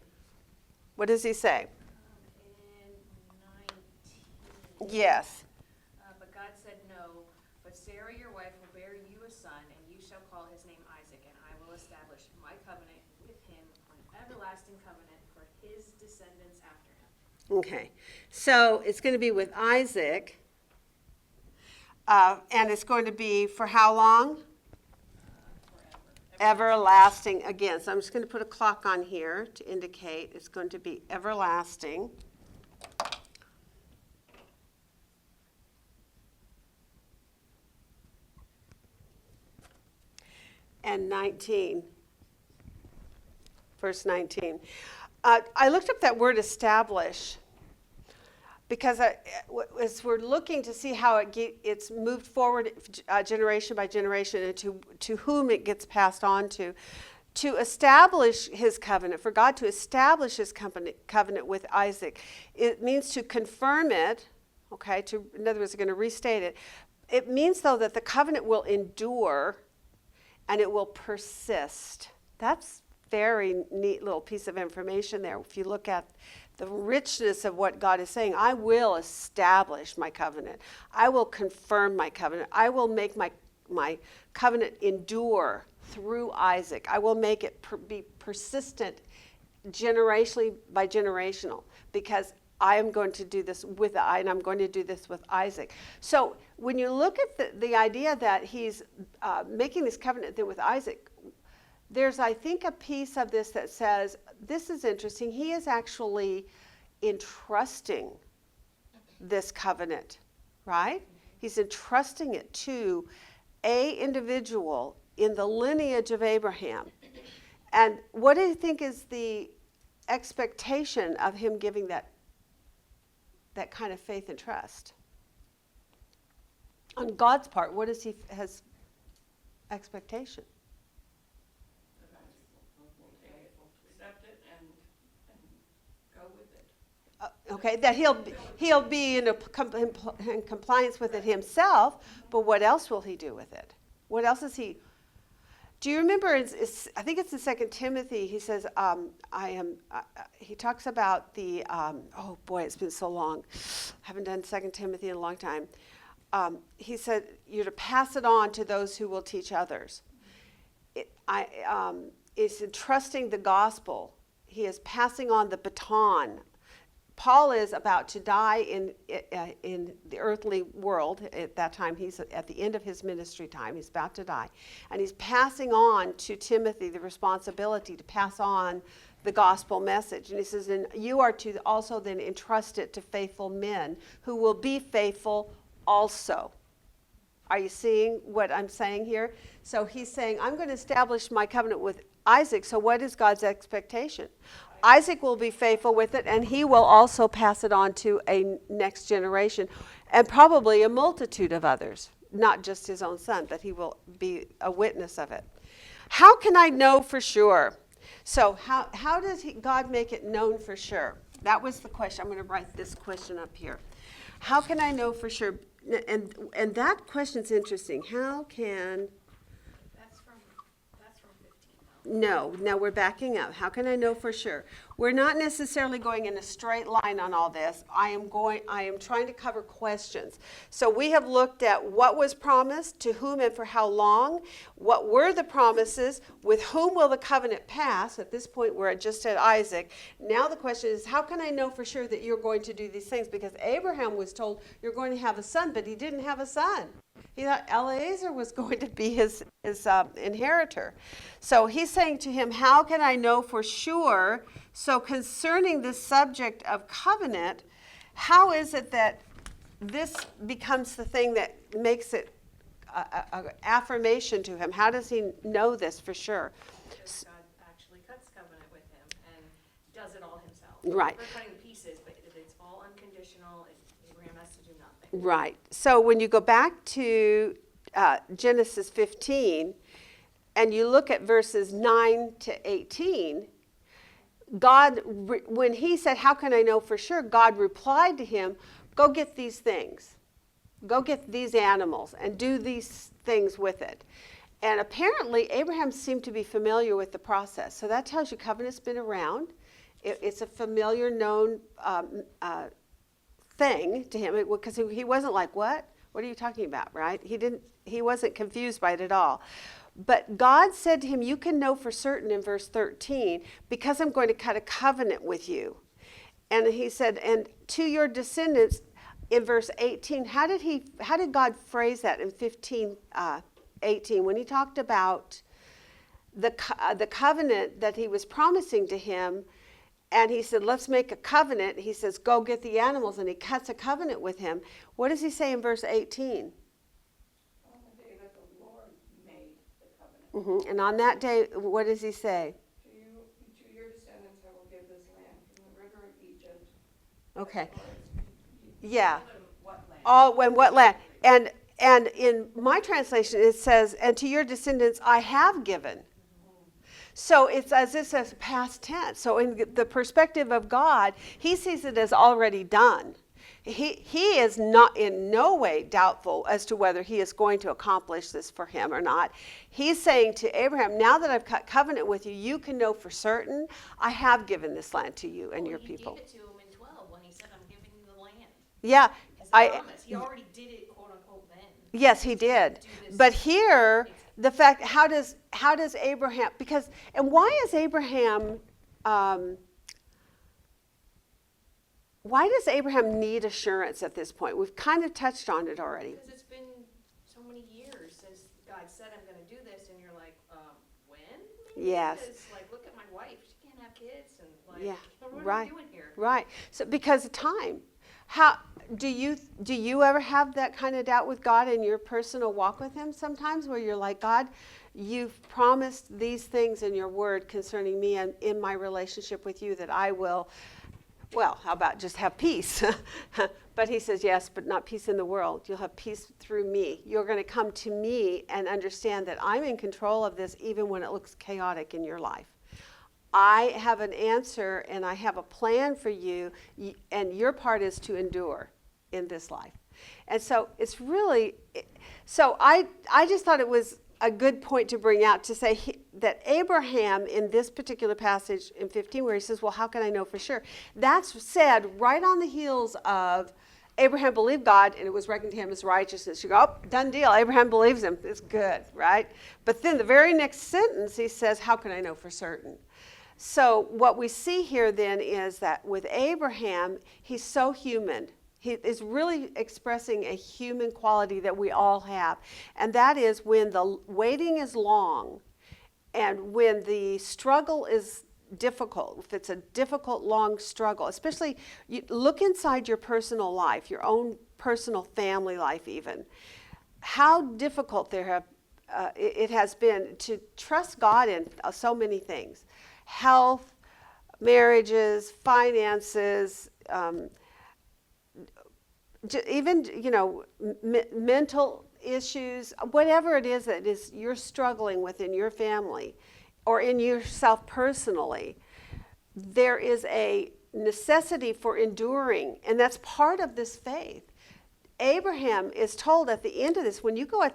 What does he say? In 19. Yes. But God said no, but Sarah your wife will bear you a son, and you shall call his name Isaac, and I will establish my covenant with him, an everlasting covenant for his descendants after him. Okay. So it's going to be with Isaac, and it's going to be for how long? Forever. Everlasting again. So I'm just going to put a clock on here to indicate it's going to be everlasting. And 19, verse 19. I looked up that word establish because as we're looking to see how it's moved forward generation by generation and to whom it gets passed on to establish his covenant, for God to establish his covenant with Isaac, it means to confirm it, okay, in other words, we're going to restate it. It means, though, that the covenant will endure and it will persist. That's very neat little piece of information there. If you look at the richness of what God is saying, I will establish my covenant. I will confirm my covenant. I will make my covenant endure through Isaac. I will make it be persistent generationally by generational, because I am going to do this and I'm going to do this with Isaac. So when you look at the idea that he's making this covenant then with Isaac, there's, I think, a piece of this that says, this is interesting, he is actually entrusting this covenant, right? He's entrusting it to an individual in the lineage of Abraham. And what do you think is the expectation of him giving that kind of faith and trust? On God's part, what is his expectation? Accept it and go with it. Okay, that he'll be in compliance with it himself, but what else will he do with it? What else is he? Do you remember? I think it's in 2 Timothy. He says, he talks about the. Oh boy, it's been so long. I haven't done 2 Timothy in a long time. He said you're to pass it on to those who will teach others. It's entrusting the gospel. He is passing on the baton. Paul is about to die in the earthly world at that time. He's at the end of his ministry time. He's about to die. And he's passing on to Timothy the responsibility to pass on the gospel message. And he says, and you are to also then entrust it to faithful men who will be faithful also. Are you seeing what I'm saying here? So he's saying, I'm going to establish my covenant with Isaac. So what is God's expectation? Isaac will be faithful with it, and he will also pass it on to a next generation, and probably a multitude of others, not just his own son, but he will be a witness of it. How can I know for sure? So how does God make it known for sure? That was the question. I'm going to write this question up here. How can I know for sure? And that question's interesting. How can... That's from 15 though. No, we're backing up. How can I know for sure? We're not necessarily going in a straight line on all this. I am trying to cover questions. So we have looked at what was promised, to whom and for how long, what were the promises, with whom will the covenant pass. At this point, we're just at Isaac. Now the question is, how can I know for sure that you're going to do these things? Because Abraham was told you're going to have a son, but he didn't have a son. He thought Eliezer was going to be his inheritor. So he's saying to him, how can I know for sure? So concerning this subject of covenant, how is it that this becomes the thing that makes it an affirmation to him? How does he know this for sure? Because God actually cuts covenant with him and does it all himself. Right. We're cutting the pieces, but it's all unconditional. Abraham has to do nothing. Right. So when you go back to Genesis 15, and you look at verses 9 to 18, God, when he said, how can I know for sure? God replied to him, go get these things. Go get these animals and do these things with it. And apparently, Abraham seemed to be familiar with the process. So that tells you covenant's been around. It's a familiar, known thing to him, because he wasn't like, what? What are you talking about, right? He wasn't confused by it at all. But God said to him, you can know for certain in verse 13, because I'm going to cut a covenant with you. And he said, and to your descendants, in verse 18, how did God phrase that in 15:18 when he talked about the covenant that he was promising to him? And he said, let's make a covenant. He says, go get the animals, and he cuts a covenant with him. What does he say in verse 18? On the day that the Lord made the covenant. And on that day, what does he say? To your descendants I will give this land from the river of Egypt. Okay. Yeah. What land? And in my translation, it says, and to your descendants I have given. So it's as if it's past tense. So in the perspective of God, he sees it as already done. He is not in no way doubtful as to whether he is going to accomplish this for him or not. He's saying to Abraham, now that I've cut covenant with you, you can know for certain I have given this land to you and your people. He gave it to him in 12 when he said, I'm giving you the land. Yeah. As a promise. He already did it, quote unquote, then. Yes, he did. But here, the fact, how does Abraham, and why is Abraham, why does Abraham need assurance at this point? We've kind of touched on it already. Because it's been so many years since God said, I'm going to do this, and you're like, when? Maybe? Yes. Because, like, look at my wife. She can't have kids, and, like, Yeah, what right. are we doing here? Right. So because of time. How do you ever have that kind of doubt with God in your personal walk with him sometimes, where you're like, God, you've promised these things in your word concerning me and in my relationship with you that I will, well, how about just have peace? But he says, yes, but not peace in the world. You'll have peace through me. You're going to come to me and understand that I'm in control of this even when it looks chaotic in your life. I have an answer and I have a plan for you, and your part is to endure in this life. And so it's really, so I just thought it was a good point to bring out to say that Abraham in this particular passage in 15 where he says, well, how can I know for sure? That's said right on the heels of Abraham believed God and it was reckoned to him as righteousness. You go, oh, done deal. Abraham believes him. It's good, right? But then the very next sentence he says, how can I know for certain? So what we see here then is that with Abraham, he's so human. He is really expressing a human quality that we all have. And that is when the waiting is long and when the struggle is difficult, if it's a difficult, long struggle, especially you look inside your personal life, your own personal family life even, how difficult it has been to trust God in so many things. Health, marriages, finances, even, mental issues, whatever it is that is you're struggling with in your family or in yourself personally, there is a necessity for enduring, and that's part of this faith. Abraham is told at the end of this, when you go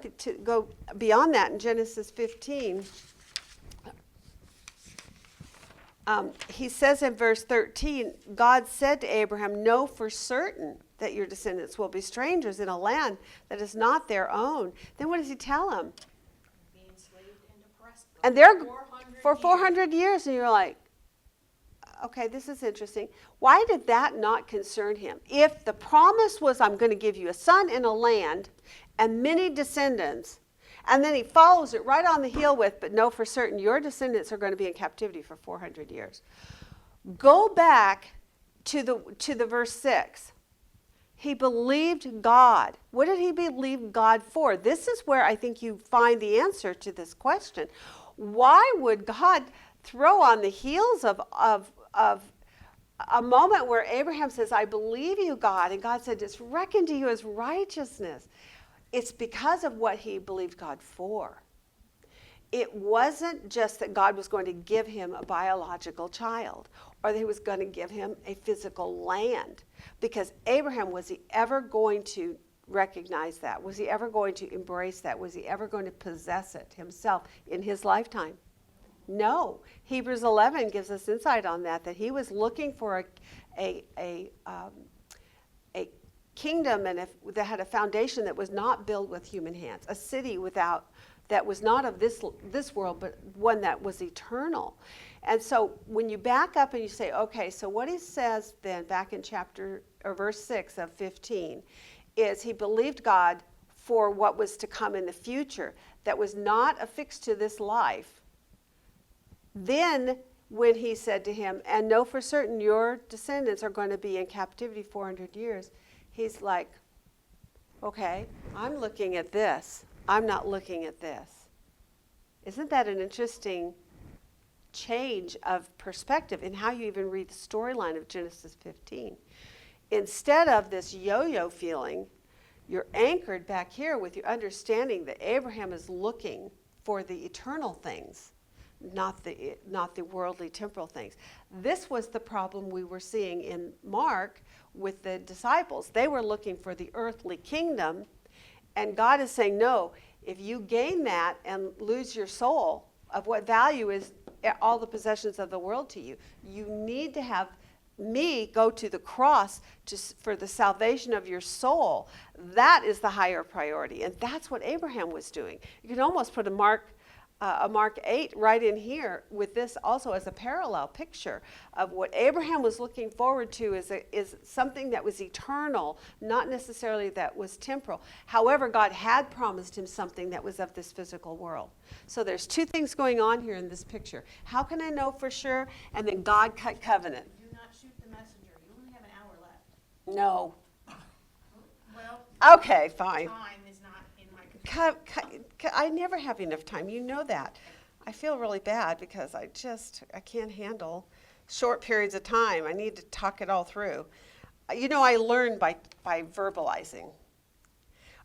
go beyond that in Genesis 15, he says in verse 13, God said to Abraham, know for certain that your descendants will be strangers in a land that is not their own. Then what does he tell him? Be enslaved and oppressed And they're 400 for years. 400 years, and you're like, okay, this is interesting. Why did that not concern him? If the promise was, I'm going to give you a son and a land and many descendants, and then he follows it right on the heel with, but know for certain your descendants are going to be in captivity for 400 years. Go back to the verse 6. He believed God. What did he believe God for? This is where I think you find the answer to this question. Why would God throw on the heels of a moment where Abraham says, I believe you, God, and God said, it's reckoned to you as righteousness? It's because of what he believed God for. it wasn't just that God was going to give him a biological child or that he was going to give him a physical land. Because Abraham, was he ever going to recognize that? Was he ever going to embrace that? Was he ever going to possess it himself in his lifetime? No. Hebrews 11 gives us insight on that he was looking for a kingdom that had a foundation that was not built with human hands, a city that was not of this world, but one that was eternal. And so when you back up and you say, okay, so what he says then back in verse 6 of 15 is he believed God for what was to come in the future that was not affixed to this life. Then when he said to him, and know for certain your descendants are going to be in captivity 400 years, he's like, okay, I'm looking at this. I'm not looking at this. Isn't that an interesting change of perspective in how you even read the storyline of Genesis 15? Instead of this yo-yo feeling, you're anchored back here with your understanding that Abraham is looking for the eternal things, not the worldly temporal things. This was the problem we were seeing in Mark with the disciples. They were looking for the earthly kingdom, and God is saying, no, if you gain that and lose your soul, of what value is all the possessions of the world to you? You need to have me go to the cross for the salvation of your soul. That is the higher priority, and that's what Abraham was doing. You can almost put a Mark 8 right in here with this also as a parallel picture of what Abraham was looking forward to is something that was eternal, not necessarily that was temporal. However, God had promised him something that was of this physical world. So there's two things going on here in this picture. How can I know for sure? And then God cut covenant. Do not shoot the messenger. You only have an hour left. No. Well, Okay, fine. time is not in my control. I never have enough time. You know that. I feel really bad because I can't handle short periods of time. I need to talk it all through. You know, I learned by verbalizing.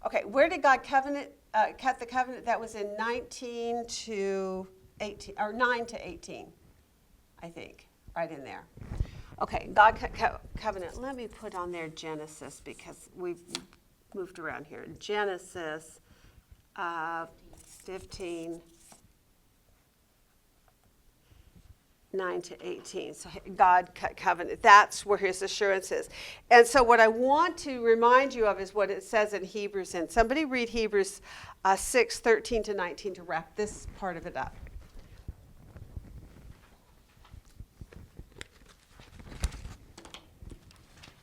Okay, where did God cut the covenant? That was in 19 to 18, or 9 to 18, I think, right in there. Okay, God cut covenant. Let me put on there Genesis because we've moved around here. Genesis 15, 9 to 18. So God cut covenant. That's where his assurance is. And so what I want to remind you of is what it says in Hebrews. And somebody read Hebrews 6, 13 to 19 to wrap this part of it up.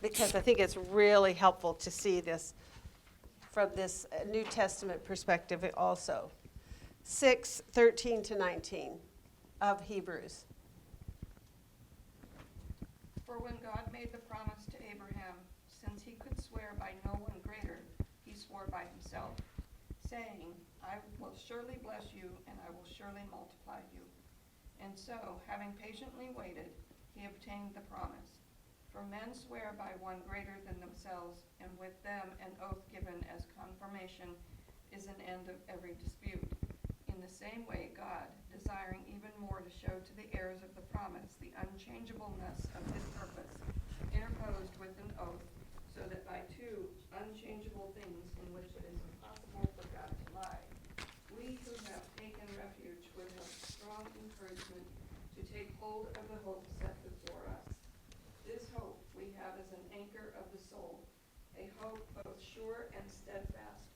Because I think it's really helpful to see this from this New Testament perspective also. 6, 13 to 19 of Hebrews. For when God made the promise to Abraham, since he could swear by no one greater, he swore by himself, saying, I will surely bless you, and I will surely multiply you. And so, having patiently waited, he obtained the promise. For men swear by one greater than themselves, and with them an oath given as confirmation is an end of every dispute. In the same way, God, desiring even more to show to the heirs of the promise the unchangeableness of his purpose, interposed with an oath, so that by two unchangeable things in which it is impossible for God to lie, we who have taken refuge would have strong encouragement to take hold of the hope set before us. This hope we have as an anchor of the soul, a hope both sure and steadfast,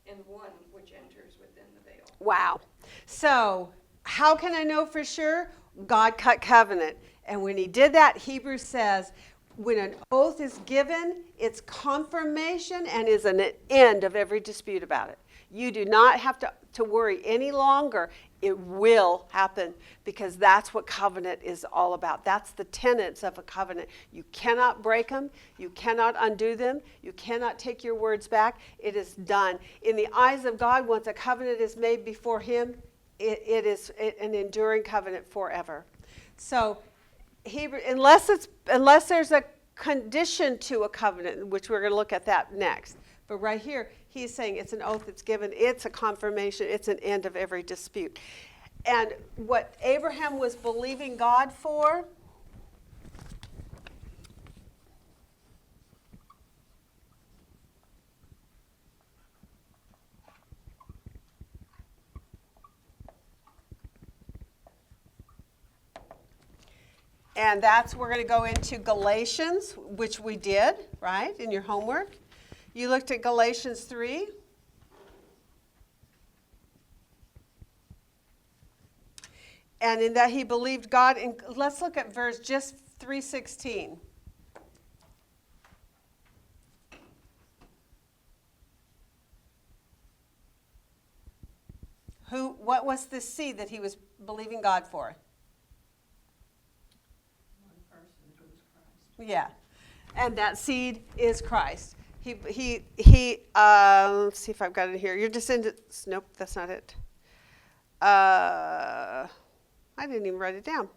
and one which enters within the veil. Wow. So how can I know for sure? God cut covenant. And when he did that, Hebrews says, when an oath is given, it's confirmation and is an end of every dispute about it. You do not have to worry any longer. It will happen because that's what covenant is all about. That's the tenets of a covenant. You cannot break them. You cannot undo them. You cannot take your words back. It is done. In the eyes of God, once a covenant is made before him, it is an enduring covenant forever. So unless there's a condition to a covenant, which we're going to look at that next. But right here, he's saying it's an oath that's given. It's a confirmation. It's an end of every dispute. and what Abraham was believing God for. And we're going to go into Galatians, which we did, right, in your homework. You looked at Galatians 3. And in that he believed God. And let's look at verse just 3:16. What was the seed that he was believing God for? One person who is Christ. Yeah, and that seed is Christ. Let's see if I've got it here. Your descendants. Nope, that's not it. I didn't even write it down.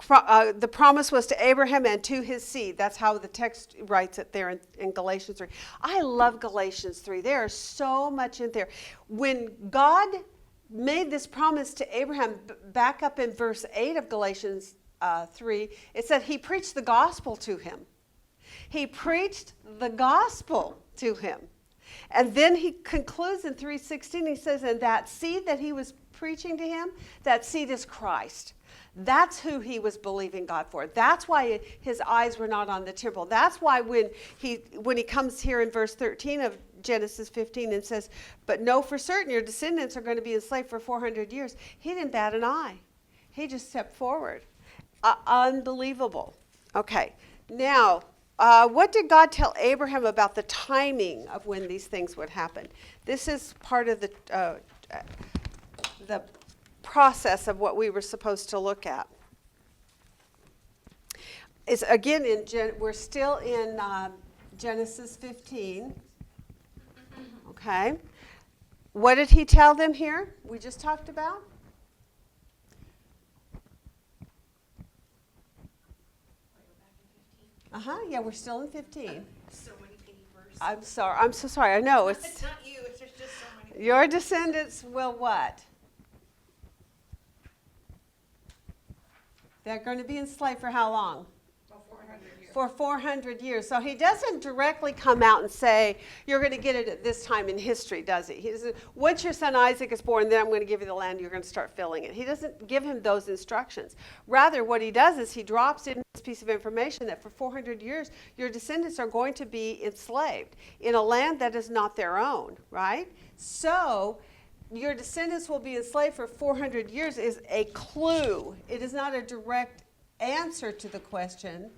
The promise was to Abraham and to his seed. That's how the text writes it there in Galatians 3. I love Galatians 3. There is so much in there. When God made this promise to Abraham, back up in verse 8 of Galatians 3, it said he preached the gospel to him. He preached the gospel to him. And then he concludes in 3:16, he says, and that seed that he was preaching to him, that seed is Christ. That's who he was believing God for. That's why his eyes were not on the temple. That's why when he comes here in verse 13 of Genesis 15 and says, but know for certain your descendants are going to be enslaved for 400 years, he didn't bat an eye. He just stepped forward. Unbelievable. Okay, now, what did God tell Abraham about the timing of when these things would happen? This is part of the process of what we were supposed to look at. Is again we're still in Genesis 15. Okay. What did he tell them here? We just talked about. Yeah, we're still in 15. So many pity verses. I'm sorry. I'm so sorry. I know It's not you, it's just so many. your descendants will what? They're going to be enslaved for how long? Well, 400 years. For 400 years. So he doesn't directly come out and say, you're going to get it at this time in history, does he? He doesn't, once your son Isaac is born, then I'm going to give you the land, you're going to start filling it. He doesn't give him those instructions. Rather, what he does is he drops in this piece of information that for 400 years, your descendants are going to be enslaved in a land that is not their own, right? So your descendants will be enslaved for 400 years is a clue. It is not a direct answer to the question,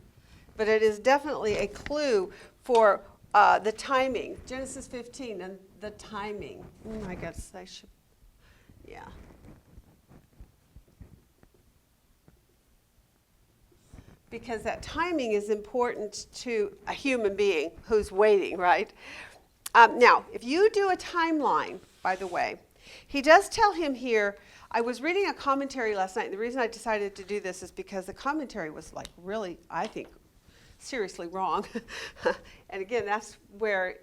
but it is definitely a clue for the timing. Genesis 15 and the timing. I guess I should, yeah. Because that timing is important to a human being who's waiting, right? Now, if you do a timeline, by the way, he does tell him here, I was reading a commentary last night, and the reason I decided to do this is because the commentary was like really, I think, seriously wrong. And again, that's where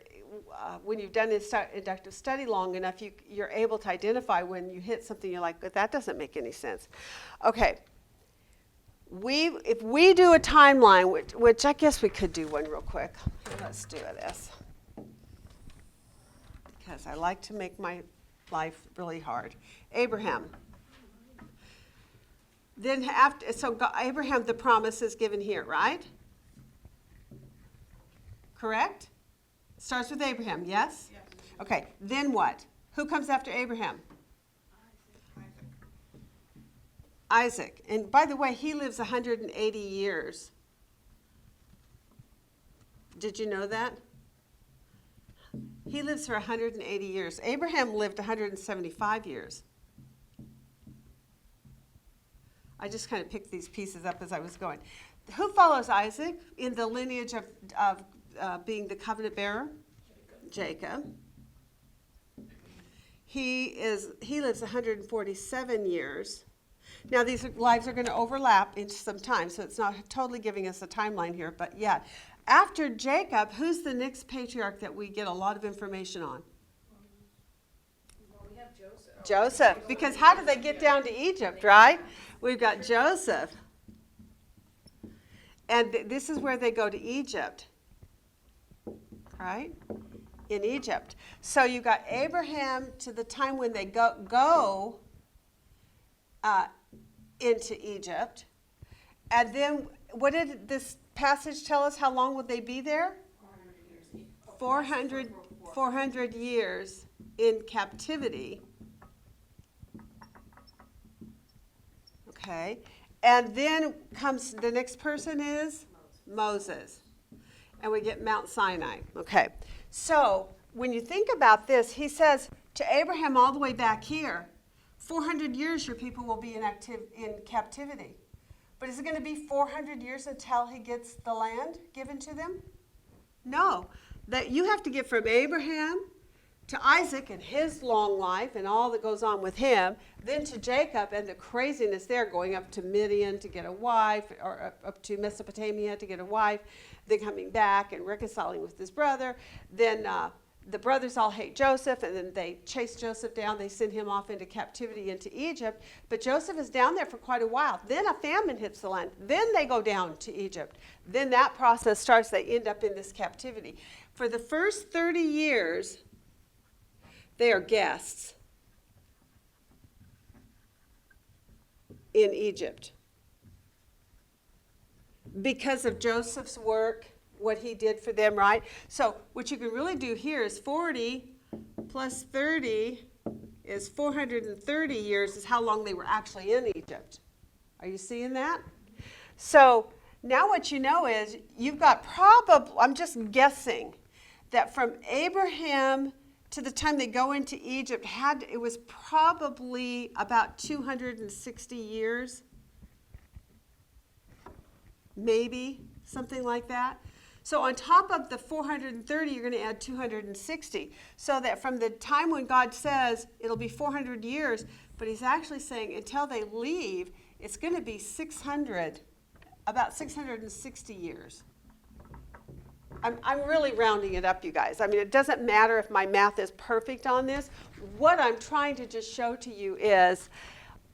when you've done inductive study long enough, you're able to identify when you hit something you're like, that doesn't make any sense. Okay. If we do a timeline, which I guess we could do one real quick. Let's do this. Because I like to make my life really hard. Abraham. Then Abraham, the promise is given here, right? Correct? Starts with Abraham, yes? Yes. Okay, then what? Who comes after Abraham? Isaac. And by the way, he lives 180 years. Did you know that? He lives for 180 years. Abraham lived 175 years. I just kind of picked these pieces up as I was going. Who follows Isaac in the lineage of being the covenant bearer? Jacob. He lives 147 years. Now, these lives are going to overlap into some time, so it's not totally giving us a timeline here, but yeah. After Jacob, who's the next patriarch that we get a lot of information on? Well, we have Joseph. Joseph, because how did they get down to Egypt, right? We've got Joseph. And this is where they go to Egypt, right? In Egypt. So you got Abraham to the time when they go into Egypt. And then what did this passage tell us? How long would they be there? 400 years in captivity. Okay. And then comes the next person is Moses. And we get Mount Sinai. Okay. So when you think about this, he says to Abraham all the way back here, 400 years your people will be in captivity. But is it going to be 400 years until he gets the land given to them? No. That you have to get from Abraham to Isaac and his long life and all that goes on with him, then to Jacob and the craziness there, going up to Midian to get a wife, or up to Mesopotamia to get a wife, then coming back and reconciling with his brother. Then the brothers all hate Joseph, and then they chase Joseph down. They send him off into captivity into Egypt. But Joseph is down there for quite a while. Then a famine hits the land. Then they go down to Egypt. Then that process starts. They end up in this captivity. For the first 30 years, they are guests in Egypt. Because of Joseph's work, what he did for them, right? So what you can really do here is 40 plus 30 is 430 years is how long they were actually in Egypt. Are you seeing that? So now what you know is you've got probably, I'm just guessing, that from Abraham to the time they go into Egypt, it was probably about 260 years, maybe, something like that. So on top of the 430, you're going to add 260. So that from the time when God says it'll be 400 years, but he's actually saying until they leave, it's going to be about 660 years. I'm really rounding it up, you guys. I mean, it doesn't matter if my math is perfect on this. What I'm trying to just show to you is,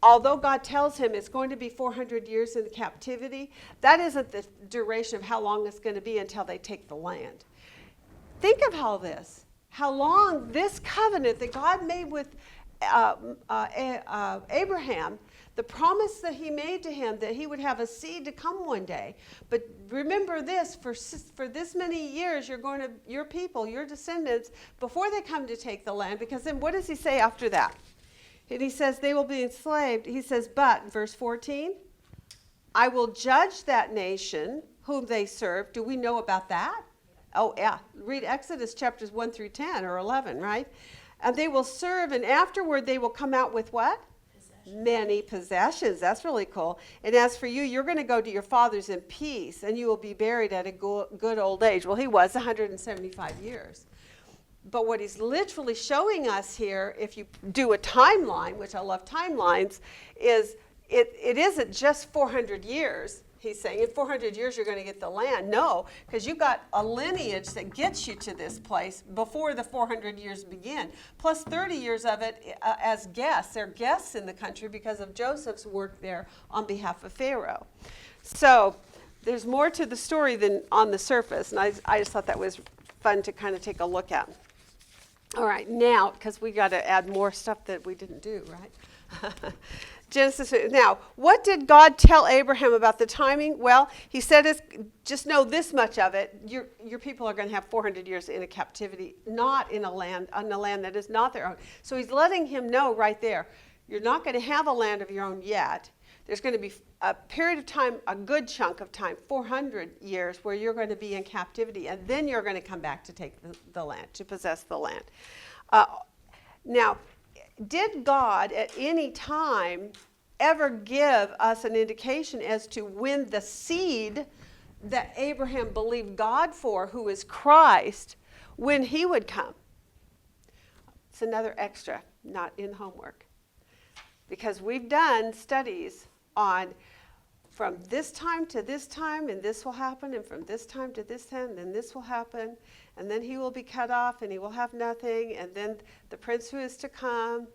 although God tells him it's going to be 400 years in the captivity, that isn't the duration of how long it's going to be until they take the land. Think of how long this covenant that God made with Abraham, the promise that he made to him that he would have a seed to come one day. But remember this, for this many years, your people, your descendants, before they come to take the land, because then what does he say after that? And he says they will be enslaved. He says, but, verse 14, I will judge that nation whom they serve. Do we know about that? Oh, yeah. Read Exodus chapters 1 through 10 or 11, right? And they will serve, and afterward they will come out with what? Many possessions. That's really cool. And as for you, you're going to go to your fathers in peace, and you will be buried at a good old age. Well, he was 175 years. But what he's literally showing us here, if you do a timeline, which I love timelines, is it isn't just 400 years. He's saying in 400 years you're going to get the land. No, because you've got a lineage that gets you to this place before the 400 years begin. Plus 30 years of it as guests. They're guests in the country because of Joseph's work there on behalf of Pharaoh. So there's more to the story than on the surface, and I just thought that was fun to kind of take a look at. All right, now, because we got to add more stuff that we didn't do, right? Genesis. Now, what did God tell Abraham about the timing? Well, he said, just know this much of it. Your people are going to have 400 years in a captivity, not on a land that is not their own. So he's letting him know right there, you're not going to have a land of your own yet. There's going to be a period of time, a good chunk of time, 400 years, where you're going to be in captivity, and then you're going to come back to take the land, to possess the land. Now, did God at any time ever give us an indication as to when the seed that Abraham believed God for, who is Christ, when he would come? It's another extra, not in homework. Because we've done studies on from this time to this time, and this will happen, and from this time to this time, then this will happen, and then he will be cut off, and he will have nothing, and then the prince who is to come,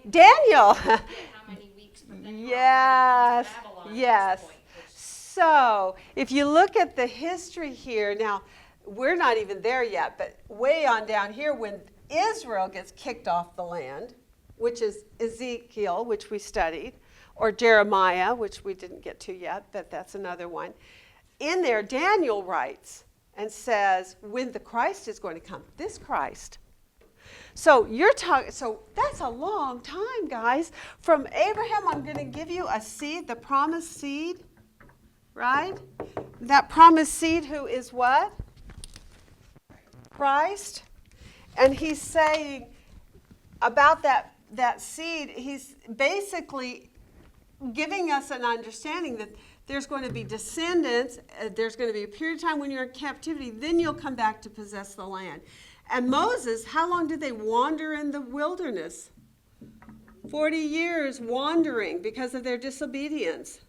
Daniel. Daniel. How many weeks, but then you're Yes, already into Babylon yes. at this point, which So, if you look at the history here, now, we're not even there yet, but way on down here, when Israel gets kicked off the land, which is Ezekiel, which we studied, or Jeremiah, which we didn't get to yet, but that's another one. In there, Daniel writes and says, when the Christ is going to come, this Christ. So so that's a long time, guys. From Abraham, I'm going to give you a seed, the promised seed, right? That promised seed who is what? Christ. And he's saying about that seed, he's basically giving us an understanding that there's going to be descendants, there's going to be a period of time when you're in captivity, then you'll come back to possess the land. And Moses, how long did they wander in the wilderness? 40 years wandering because of their disobedience.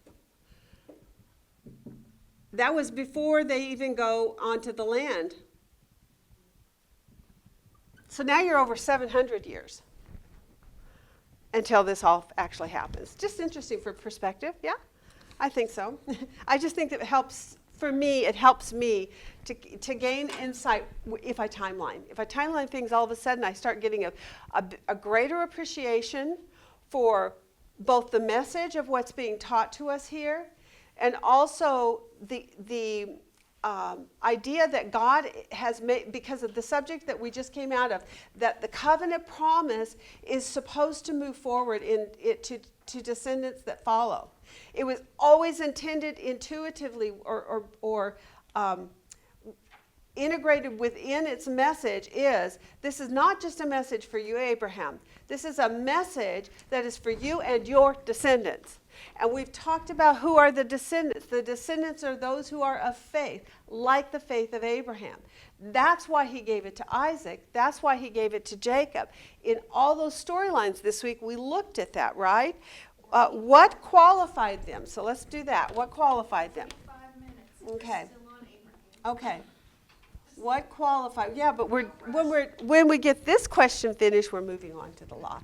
That was before they even go onto the land. So now you're over 700 years until this all actually happens. Just interesting for perspective, yeah? I think so. I just think that it helps me to gain insight if I timeline. If I timeline things, all of a sudden I start getting a greater appreciation for both the message of what's being taught to us here and also the idea that God has made, because of the subject that we just came out of, that the covenant promise is supposed to move forward to descendants that follow. It was always intended intuitively or integrated within its message is, this is not just a message for you, Abraham. This is a message that is for you and your descendants. And we've talked about who are the descendants. The descendants are those who are of faith, like the faith of Abraham. That's why he gave it to Isaac. That's why he gave it to Jacob. In all those storylines this week, we looked at that, right? What qualified them? So let's do that. What qualified them? 5 minutes. Okay. Still on Abraham. Okay. What qualified? Yeah, but when we get this question finished, we're moving on to the law.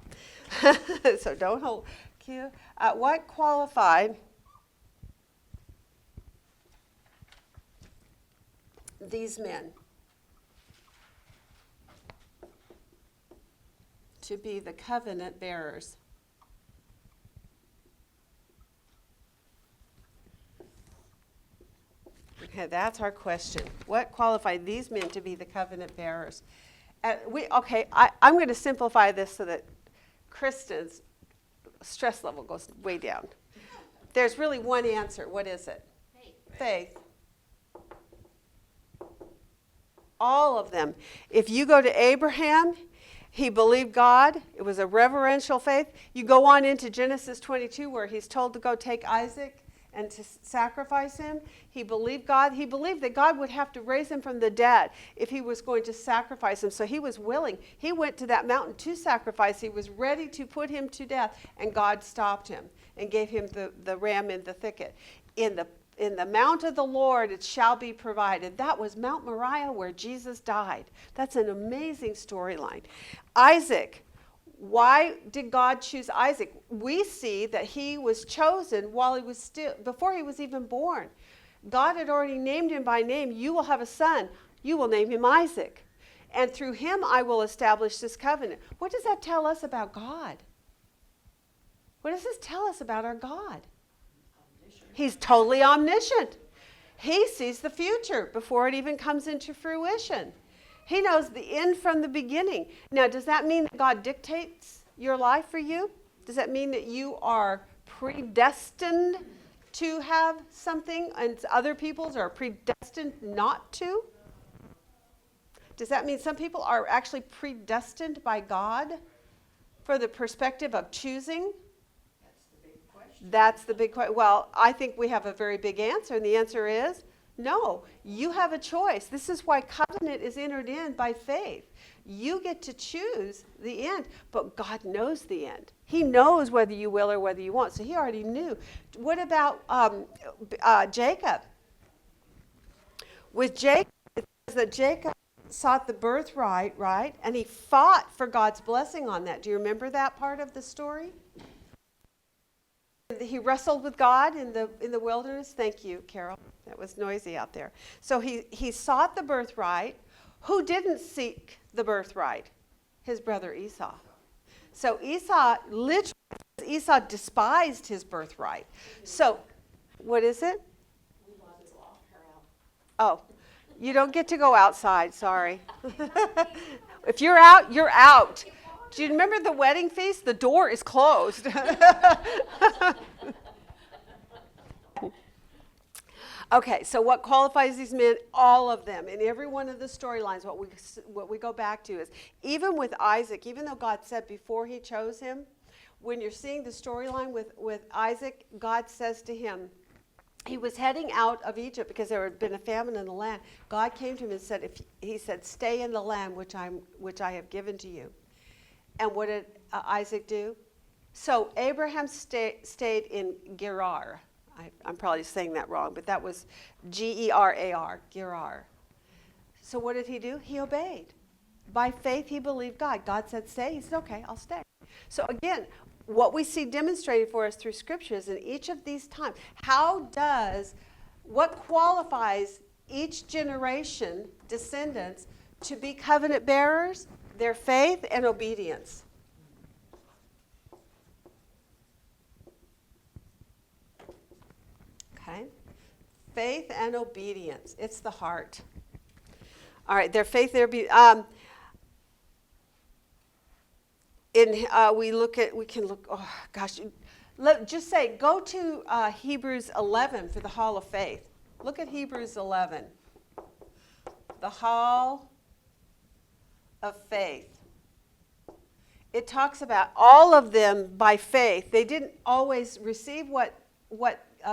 So don't hold. What qualified these men to be the covenant bearers? Okay, that's our question. What qualified these men to be the covenant bearers? I'm going to simplify this so that Kristen's stress level goes way down. There's really one answer. What is it? Faith. All of them. If you go to Abraham, he believed God. It was a reverential faith. You go on into Genesis 22 where he's told to go take Isaac and to sacrifice him. He believed God. He believed that God would have to raise him from the dead if he was going to sacrifice him. So he was willing. He went to that mountain to sacrifice. He was ready to put him to death, and God stopped him and gave him the ram in the thicket. In the mount of the Lord it shall be provided. That was Mount Moriah where Jesus died. That's an amazing storyline. Isaac. Why did God choose Isaac? We see that he was chosen before he was even born. God had already named him by name. You will have a son. You will name him Isaac. And through him I will establish this covenant. What does that tell us about God? What does this tell us about our God? He's totally omniscient. He sees the future before it even comes into fruition. He knows the end from the beginning. Now, does that mean that God dictates your life for you? Does that mean that you are predestined to have something and other people's are predestined not to? Does that mean some people are actually predestined by God for the perspective of choosing? That's the big question. Well, I think we have a very big answer, and the answer is no. You have a choice. This is why covenant is entered in by faith. You get to choose the end, but God knows the end. He knows whether you will or whether you won't. So he already knew. What about Jacob? With Jacob, it says that Jacob sought the birthright, right? And he fought for God's blessing on that. Do you remember that part of the story? He wrestled with God in the wilderness. Thank you, Carol. That was noisy out there. So he sought the birthright. Who didn't seek the birthright? His brother Esau. So Esau despised his birthright. So, what is it? Oh, you don't get to go outside, sorry. If you're out, you're out. Do you remember the wedding feast? The door is closed. Okay, so what qualifies these men? All of them. In every one of the storylines, what we go back to is, even with Isaac, even though God said before he chose him, when you're seeing the storyline with Isaac, God says to him, he was heading out of Egypt because there had been a famine in the land. God came to him and said, stay in the land which I have given to you. And what did Isaac do? So Abraham stayed in Gerar. I'm probably saying that wrong, but that was Gerar, Gerar. So what did he do? He obeyed. By faith, he believed God. God said, stay. He said, okay, I'll stay. So again, what we see demonstrated for us through scriptures in each of these times, what qualifies each generation, descendants, to be covenant bearers? Their faith and obedience. Okay? Faith and obedience. It's the heart. All right, their faith, their obedience. Just say, go to Hebrews 11 for the Hall of Faith. Look at Hebrews 11. The Hall of Faith. It talks about all of them by faith. They didn't always receive what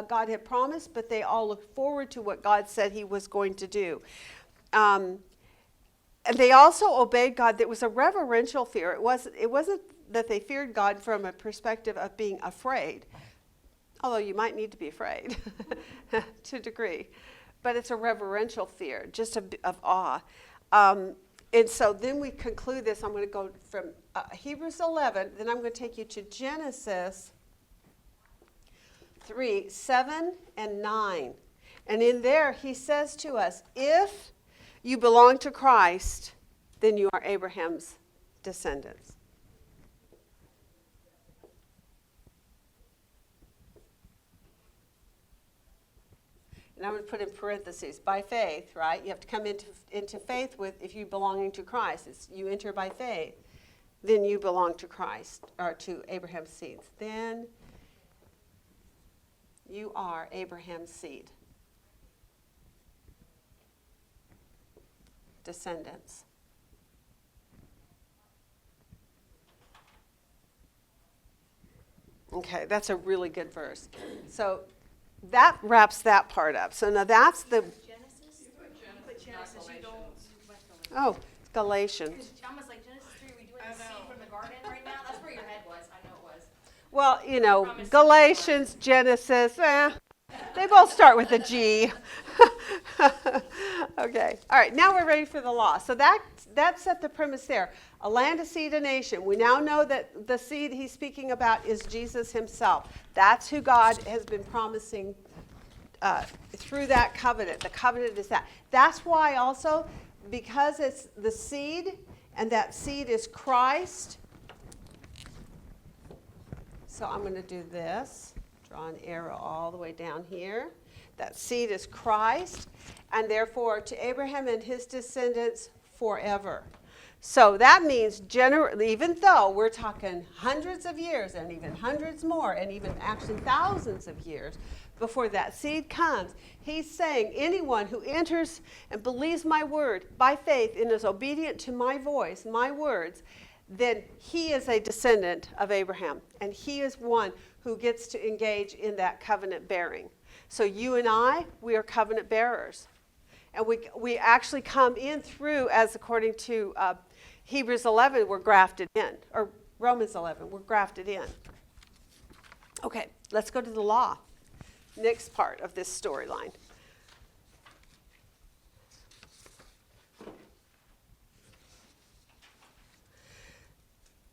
God had promised, but they all looked forward to what God said he was going to do. And they also obeyed God. There was a reverential fear. It wasn't that they feared God from a perspective of being afraid, although you might need to be afraid to a degree. But it's a reverential fear, just of awe. And so then we conclude this. I'm going to go from Hebrews 11, then I'm going to take you to Genesis 3, 7 and 9. And in there he says to us, if you belong to Christ, then you are Abraham's descendants. And I'm going to put in parentheses, by faith, right? You have to come into faith with, if you belonging to Christ. You enter by faith. Then you belong to Christ, or to Abraham's seed. Then you are Abraham's seed. Descendants. Okay, that's a really good verse. So that wraps that part up. So now that's the... Genesis? Put Genesis, you don't... Oh, it's Galatians. I almost like Genesis 3, are we doing the seed from the garden right now? That's where your head was. I know it was. Well, Galatians, Genesis, they both start with a G. Okay. All right, now we're ready for the law. So that set the premise there. A land, a seed, a nation. We now know that the seed he's speaking about is Jesus himself. That's who God has been promising through that covenant. The covenant is that. That's why also, because it's the seed, and that seed is Christ. So I'm going to do this. Draw an arrow all the way down here. That seed is Christ, and therefore to Abraham and his descendants forever. So that means even though we're talking hundreds of years and even hundreds more and even actually thousands of years before that seed comes, he's saying anyone who enters and believes my word by faith and is obedient to my voice, my words, then he is a descendant of Abraham, and he is one who gets to engage in that covenant bearing. So you and I, we are covenant bearers. And we actually come in through, as according to Hebrews 11, we're grafted in. Or Romans 11, we're grafted in. Okay, let's go to the law. Next part of this storyline.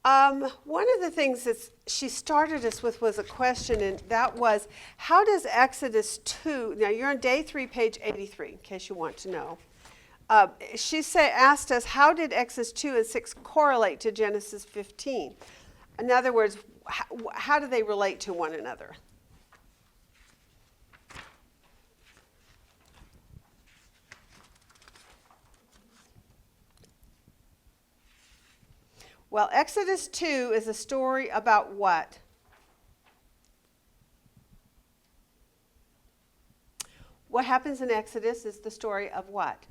One of the things that she started us with was a question, and that was, how does Exodus 2, now you're on day 3, page 83, in case you want to know. She asked us, how did Exodus 2 and 6 correlate to Genesis 15? In other words, how do they relate to one another? Well, Exodus 2 is a story about what? What happens in Exodus is the story of what?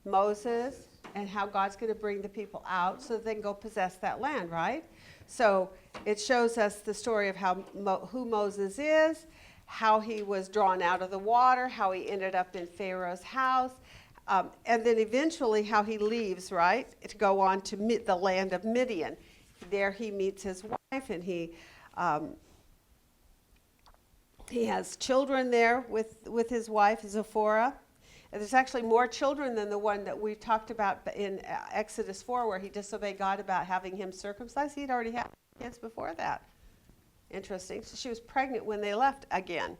Moses and how God's going to bring the people out so they can go possess that land, right? So it shows us the story of who Moses is, how he was drawn out of the water, how he ended up in Pharaoh's house, and then eventually how he leaves, right, to go on to the land of Midian. There he meets his wife, and he has children there with his wife, Zipporah. And there's actually more children than the one that we talked about in Exodus 4, where he disobeyed God about having him circumcised. He'd already had kids before that. Interesting. So she was pregnant when they left again,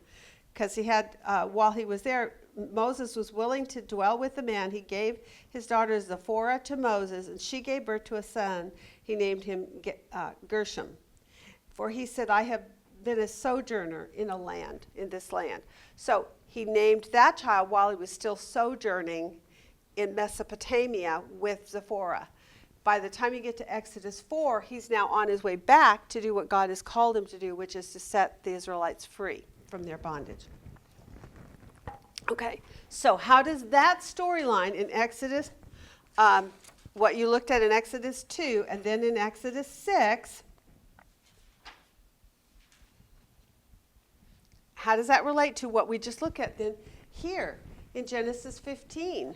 because he had, while he was there, Moses was willing to dwell with the man. He gave his daughter Zipporah to Moses, and she gave birth to a son. He named him Gershom. For he said, I have been a sojourner in this land. So he named that child while he was still sojourning in Mesopotamia with Zipporah. By the time you get to Exodus 4, he's now on his way back to do what God has called him to do, which is to set the Israelites free from their bondage. Okay, so how does that storyline in Exodus, what you looked at in Exodus 2 and then in Exodus 6, how does that relate to what we just looked at then here in Genesis 15?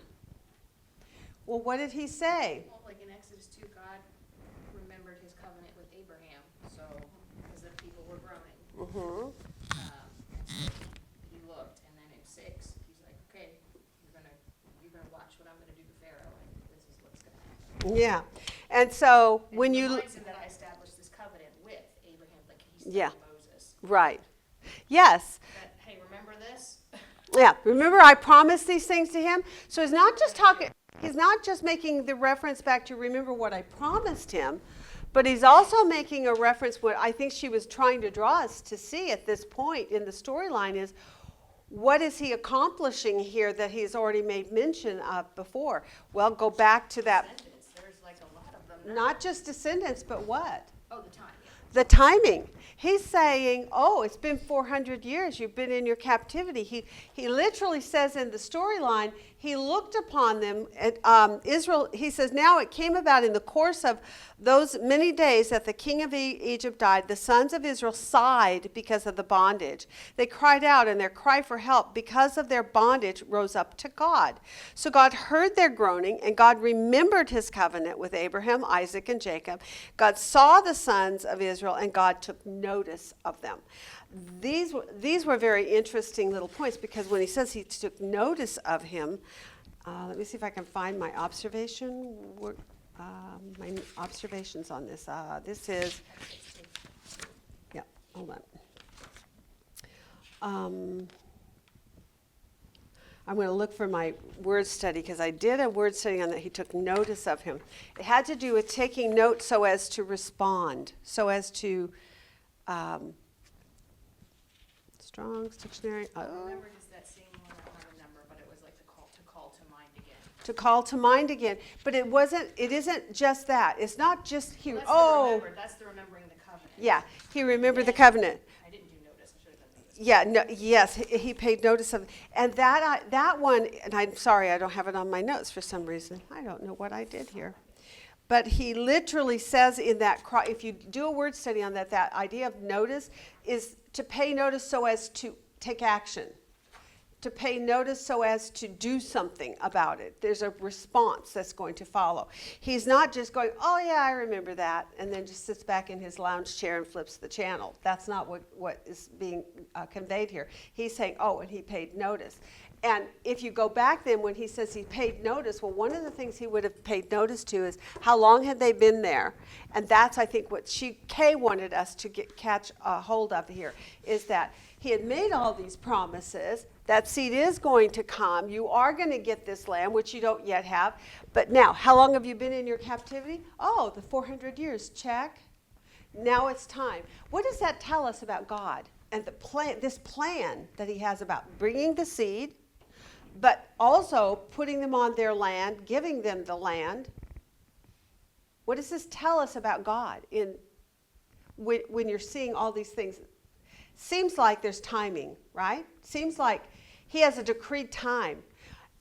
Well, what did he say? Well, like in Exodus 2, God remembered his covenant with Abraham, so because the people were growing. Mm-hmm. He looked, and then in 6, he's like, okay, you're gonna watch what I'm gonna do to Pharaoh, and this is what's gonna happen. Yeah, and so And when he you reminds him that I established this covenant with Abraham, like he's telling Yeah. Moses. right, yes. That, hey, remember this? Yeah, remember I promised these things to him? So he's not just making the reference back to remember what I promised him, but he's also making a reference, what I think she was trying to draw us to see at this point in the storyline is, what is he accomplishing here that he's already made mention of before? Well, go back to that, Descendants, there's like a lot of them now. not just descendants, but what? Oh, the time, yeah. The timing. He's saying, oh, it's been 400 years. You've been in your captivity. He literally says in the storyline, he looked upon them at Israel. He says, now it came about in the course of those many days that the king of Egypt died. The sons of Israel sighed because of the bondage. They cried out, and their cry for help because of their bondage rose up to God. So God heard their groaning, and God remembered his covenant with Abraham, Isaac, and Jacob. God saw the sons of Israel, and God took notice of them. These were very interesting little points, because when he says he took notice of him, let me see if I can find my observation. My observations on this. This is, yeah, hold on. I'm going to look for my word study, because I did a word study on that. He took notice of him. It had to do with taking note so as to respond, so as to Strong's Dictionary. I remember just that same one, I don't remember, but it was like to call to mind again. To call to mind again. But it isn't just that. It's not just he, Well, that's the remembering the covenant. yeah, he remembered the covenant. I didn't do notice, I should have done notice. Yeah, no, yes, he paid notice of, and that one, and I'm sorry, I don't have it on my notes for some reason. I don't know what I did here. But he literally says in that, if you do a word study on that idea of notice is to pay notice so as to take action. To pay notice so as to do something about it. There's a response that's going to follow. He's not just going, oh yeah, I remember that, and then just sits back in his lounge chair and flips the channel. That's not what is being conveyed here. He's saying, oh, and he paid notice. And if you go back then when he says he paid notice, well, one of the things he would have paid notice to is how long had they been there? And that's, I think, what Kay wanted us to catch a hold of here, is that he had made all these promises. That seed is going to come. You are going to get this land, which you don't yet have. But now, how long have you been in your captivity? Oh, the 400 years, check. Now it's time. What does that tell us about God and the plan, this plan that he has about bringing the seed, but also putting them on their land, giving them the land? What does this tell us about God when you're seeing all these things? Seems like there's timing, right? Seems like he has a decreed time,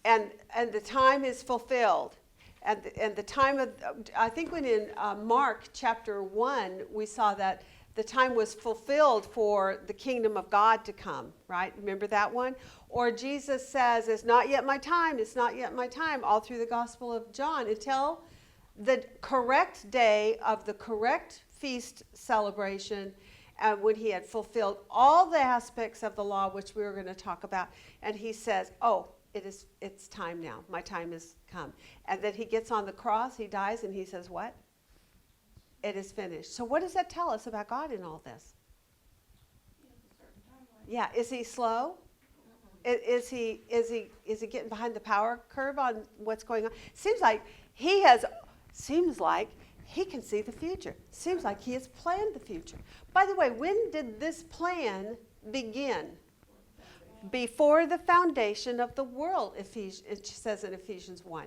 and the time is fulfilled. And the time of, I think when in Mark chapter 1, we saw that the time was fulfilled for the kingdom of God to come, right? Remember that one? Or Jesus says, it's not yet my time, it's not yet my time, all through the Gospel of John, until the correct day of the correct feast celebration, when he had fulfilled all the aspects of the law, which we were going to talk about. And he says, oh, it's time now. My time has come. And then he gets on the cross, he dies, and he says, what? It is finished. So what does that tell us about God in all this? Yeah, is he slow? Is he getting behind the power curve on what's going on? Seems like he can see the future. Seems like he has planned the future. By the way, when did this plan begin? Before the foundation of the world, it says in Ephesians 1.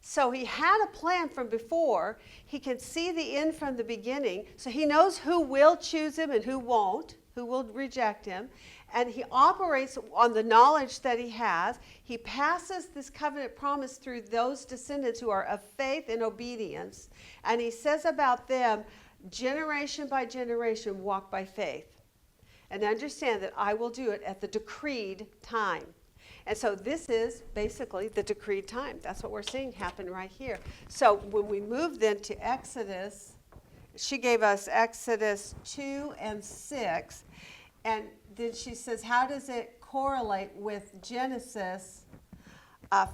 So he had a plan from before. He can see the end from the beginning. So he knows who will choose him and who won't, who will reject him. And he operates on the knowledge that he has. He passes this covenant promise through those descendants who are of faith and obedience. And he says about them, generation by generation, walk by faith. And understand that I will do it at the decreed time. And so this is basically the decreed time. That's what we're seeing happen right here. So when we move then to Exodus, she gave us Exodus 2 and 6. And then she says, how does it correlate with Genesis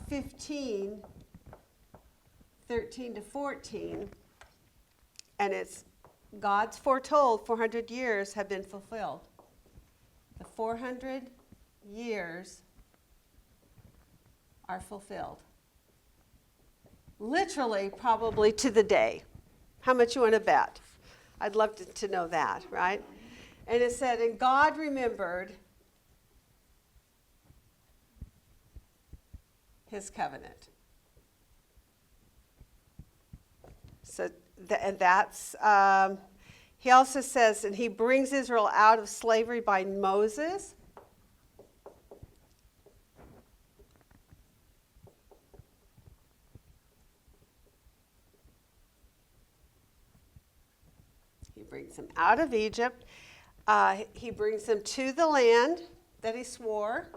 15, 13 to 14? And it's God's foretold 400 years have been fulfilled. The 400 years are fulfilled. Literally, probably to the day. How much you want to bet? I'd love to know that, right? And it said, and God remembered his covenant. So, that's, he also says, and he brings Israel out of slavery by Moses. He brings them out of Egypt. He brings them to the land that he swore.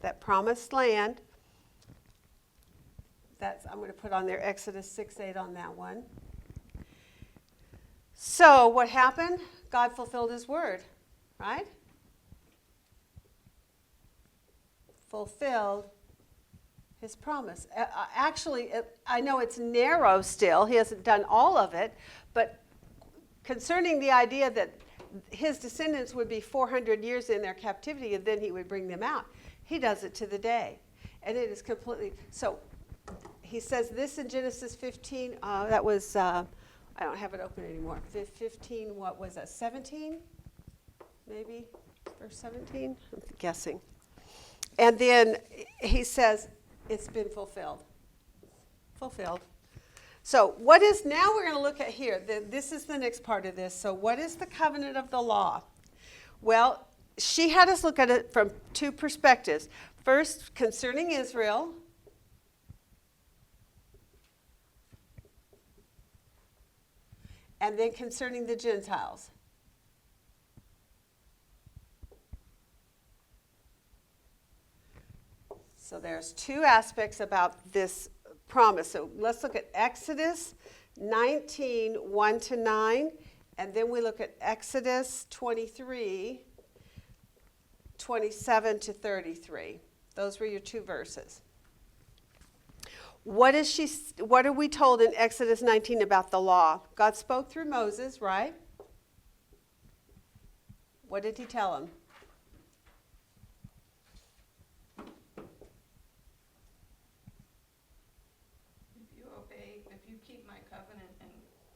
That promised land. I'm going to put on there Exodus 6:8 on that one. So what happened? God fulfilled his word, right? Fulfilled his promise. Actually, I know it's narrow still. He hasn't done all of it. But concerning the idea that his descendants would be 400 years in their captivity and then he would bring them out, he does it to the day. And it is completely... So he says this in Genesis 15. That was... I don't have it open anymore. 15, what was that? 17? Maybe? Verse 17? I'm guessing. And then he says... It's been fulfilled. Fulfilled. So what is, now we're going to look at here. This is the next part of this. So what is the covenant of the law? Well, she had us look at it from two perspectives. First, concerning Israel. And then concerning the Gentiles. So there's two aspects about this promise. So let's look at Exodus 19, 1 to 9, And then we look at Exodus 23, 27 to 33. Those were your two verses. What are we told in Exodus 19 about the law? God spoke through Moses, right? What did he tell him? If you keep my covenant and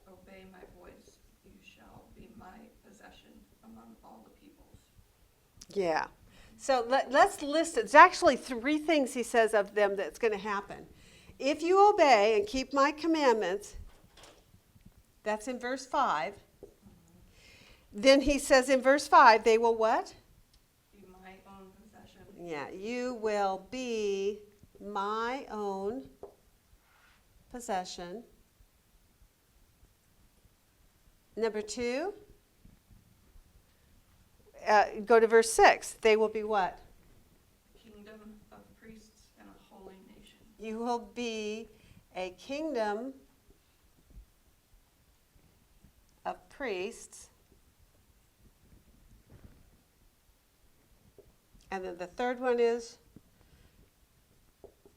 obey my voice, you shall be my possession among all the peoples. Yeah. So let's list it. There's actually three things he says of them that's going to happen. If you obey and keep my commandments, that's in verse 5. Then he says in verse 5, they will what? Be my own possession. Yeah, you will be my own possession. Number 2, go to verse 6. They will be what? Kingdom of priests and a holy nation. You will be a kingdom of priests. And then the third one is,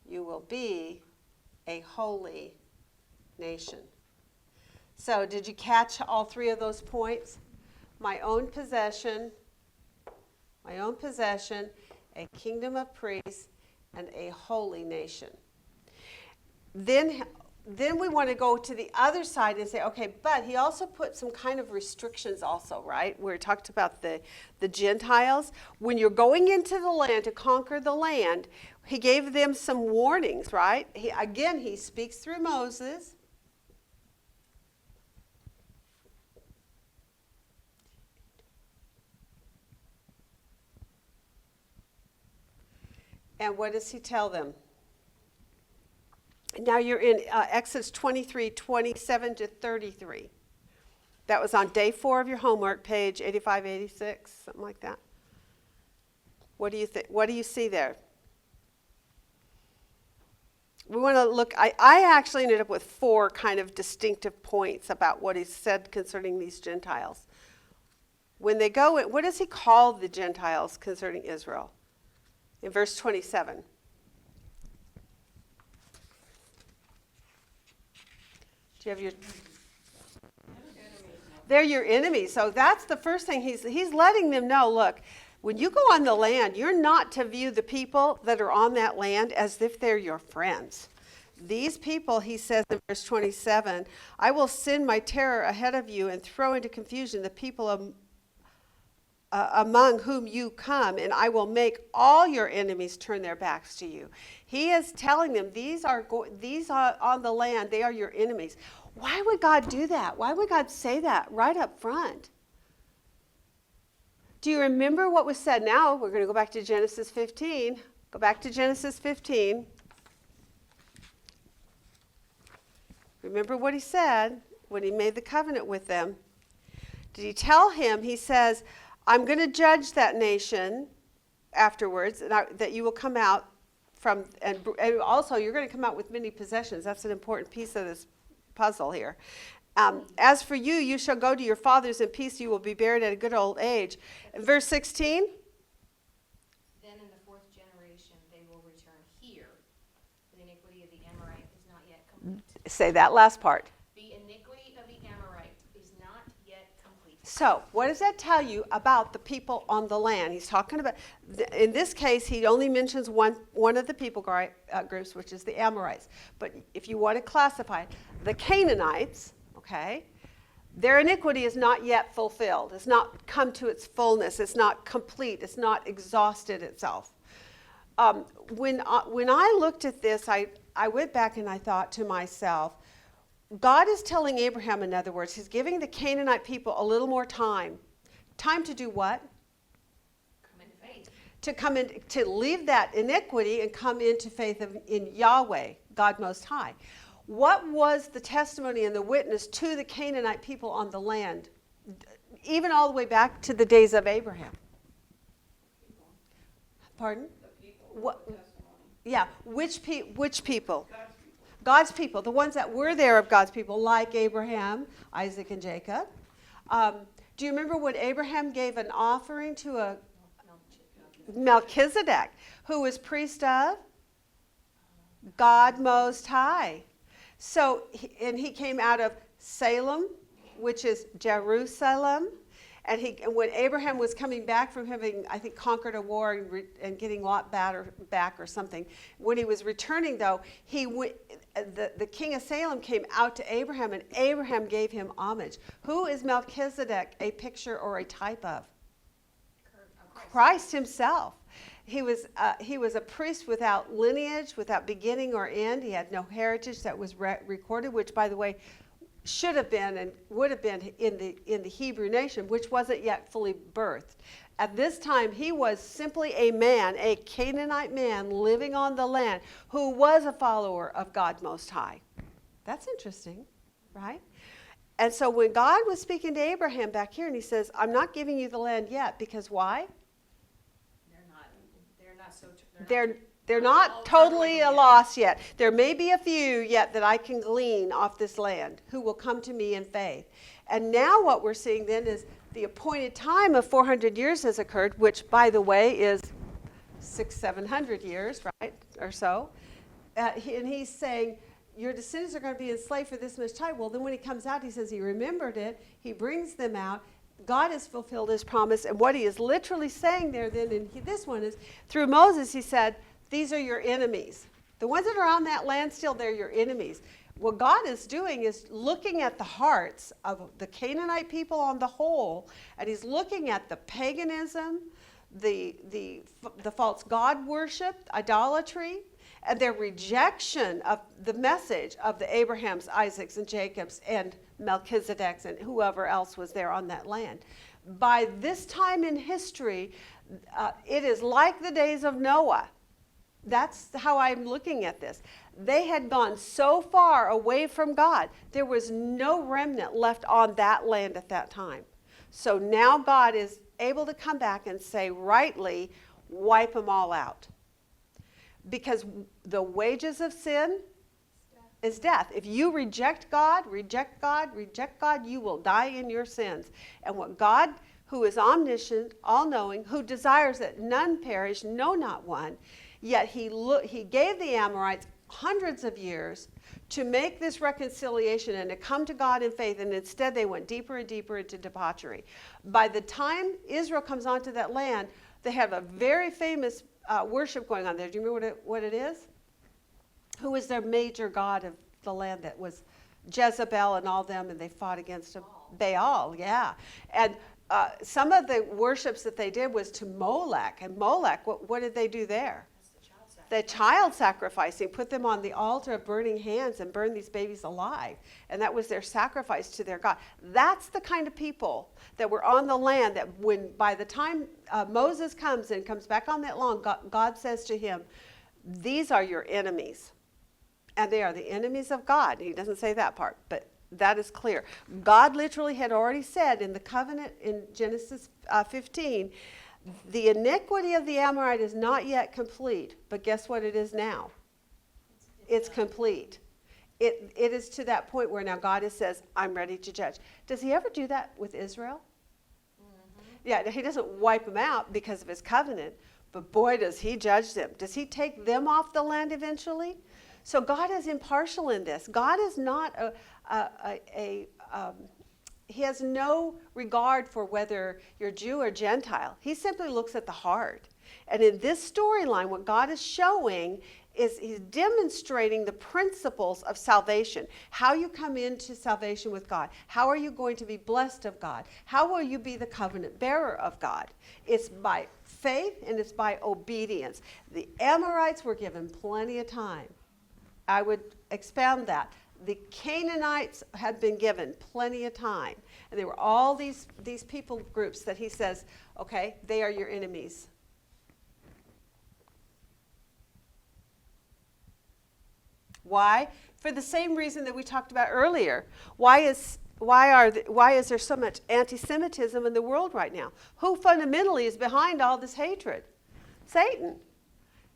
you will be a holy nation. So did you catch all three of those points? My own possession, a kingdom of priests, and a holy nation. Then we want to go to the other side and say, okay, but he also put some kind of restrictions also, right? Where he talked about the Gentiles. When you're going into the land to conquer the land, he gave them some warnings, right? He speaks through Moses. And what does he tell them? Now you're in Exodus 23, 27 to 33. That was on day 4 of your homework, page 85, 86, something like that. What do you think? What do you see there? We want to look, I actually ended up with 4 kind of distinctive points about what he said concerning these Gentiles. When they go in, what does he call the Gentiles concerning Israel? In verse 27. Do you have your? They're your enemies. So that's the first thing he's letting them know. Look, when you go on the land, you're not to view the people that are on that land as if they're your friends. These people, he says in verse 27, I will send my terror ahead of you and throw into confusion the people among whom you come, and I will make all your enemies turn their backs to you. He is telling them these are on the land, they are your enemies. Why would God do that? Why would God say that right up front? Do you remember what was said? Now we're going to go back to Genesis 15. Go back to Genesis 15. Remember what he said when he made the covenant with them. Did he tell him? He says, I'm going to judge that nation afterwards, and that you will come out from, and also you're going to come out with many possessions. That's an important piece of this puzzle here. As for you, you shall go to your fathers in peace. You will be buried at a good old age. Verse 16. Then in the 4th generation they will return here. The iniquity of the Amorite is not yet complete. Say that last part. The iniquity of the Amorite is not yet complete. So, what does that tell you about the people on the land? He's talking about, in this case, he only mentions one of the people groups, which is the Amorites. But if you want to classify it, the Canaanites, okay, their iniquity is not yet fulfilled. It's not come to its fullness. It's not complete. It's not exhausted itself. When I looked at this, I went back and I thought to myself, God is telling Abraham, in other words, he's giving the Canaanite people a little more time. Time to do what? Come into faith. To come in, to leave that iniquity and come into faith in Yahweh, God Most High. What was the testimony and the witness to the Canaanite people on the land, even all the way back to the days of Abraham? People. Pardon? The people. What? The testimony. Yeah, which people? God's people. God's people, the ones that were there of God's people, like Abraham, Isaac, and Jacob. Do you remember when Abraham gave an offering to a Melchizedek, who was priest of God Most High? So, and he came out of Salem, which is Jerusalem. And when Abraham was coming back from having, I think, conquered a war and getting Lot back or something, when he was returning, though, the king of Salem came out to Abraham, and Abraham gave him homage. Who is Melchizedek a picture or a type of? Christ himself. He was a priest without lineage, without beginning or end. He had no heritage that was recorded, which, by the way, should have been and would have been in the Hebrew nation, which wasn't yet fully birthed. At this time, he was simply a man, a Canaanite man living on the land who was a follower of God Most High. That's interesting, right? And so when God was speaking to Abraham back here, and he says, I'm not giving you the land yet, because why? They're not totally lost yet. There may be a few yet that I can glean off this land who will come to me in faith. And now what we're seeing then is the appointed time of 400 years has occurred, which, by the way, is 700 years, right, or so. And he's saying, your descendants are going to be enslaved for this much time. Well, then when he comes out, he says he remembered it. He brings them out. God has fulfilled his promise. And what he is literally saying there then in this one is, through Moses, he said, these are your enemies. The ones that are on that land still, they're your enemies. What God is doing is looking at the hearts of the Canaanite people on the whole, and he's looking at the paganism, the false god worship, idolatry, and their rejection of the message of the Abrahams, Isaacs, and Jacobs, and Melchizedek's, and whoever else was there on that land. By this time in history, it is like the days of Noah. That's how I'm looking at this. They had gone so far away from God, there was no remnant left on that land at that time. So now God is able to come back and say, rightly, wipe them all out. Because the wages of sin is death. If you reject God, you will die in your sins. And what God, who is omniscient, all-knowing, who desires that none perish, no, not one, yet he gave the Amorites hundreds of years to make this reconciliation and to come to God in faith, and instead they went deeper and deeper into debauchery. By the time Israel comes onto that land, they have a very famous worship going on there. Do you remember what it is? Who was their major god of the land? That was Jezebel and all them, and they fought against him. Baal, yeah. And some of the worships that they did was to Molech. And Molech, what did they do there? The child sacrificing, put them on the altar of burning hands and burn these babies alive. And that was their sacrifice to their God. That's the kind of people that were on the land that by the time Moses comes back on that land, God says to him, these are your enemies. And they are the enemies of God. He doesn't say that part, but that is clear. God literally had already said in the covenant in Genesis 15, the iniquity of the Amorite is not yet complete, but guess what it is now? It's complete. It is to that point where now God says, I'm ready to judge. Does he ever do that with Israel? Mm-hmm. Yeah, he doesn't wipe them out because of his covenant, but boy, does he judge them. Does he take them off the land eventually? So God is impartial in this. God is not he has no regard for whether you're Jew or Gentile. He simply looks at the heart. And in this storyline, what God is showing is he's demonstrating the principles of salvation. How you come into salvation with God. How are you going to be blessed of God? How will you be the covenant bearer of God? It's by faith and it's by obedience. The Amorites were given plenty of time. I would expound that. The Canaanites had been given plenty of time. And there were all these people groups that he says, okay, they are your enemies. Why? For the same reason that we talked about earlier. Why is there so much anti-Semitism in the world right now? Who fundamentally is behind all this hatred? Satan.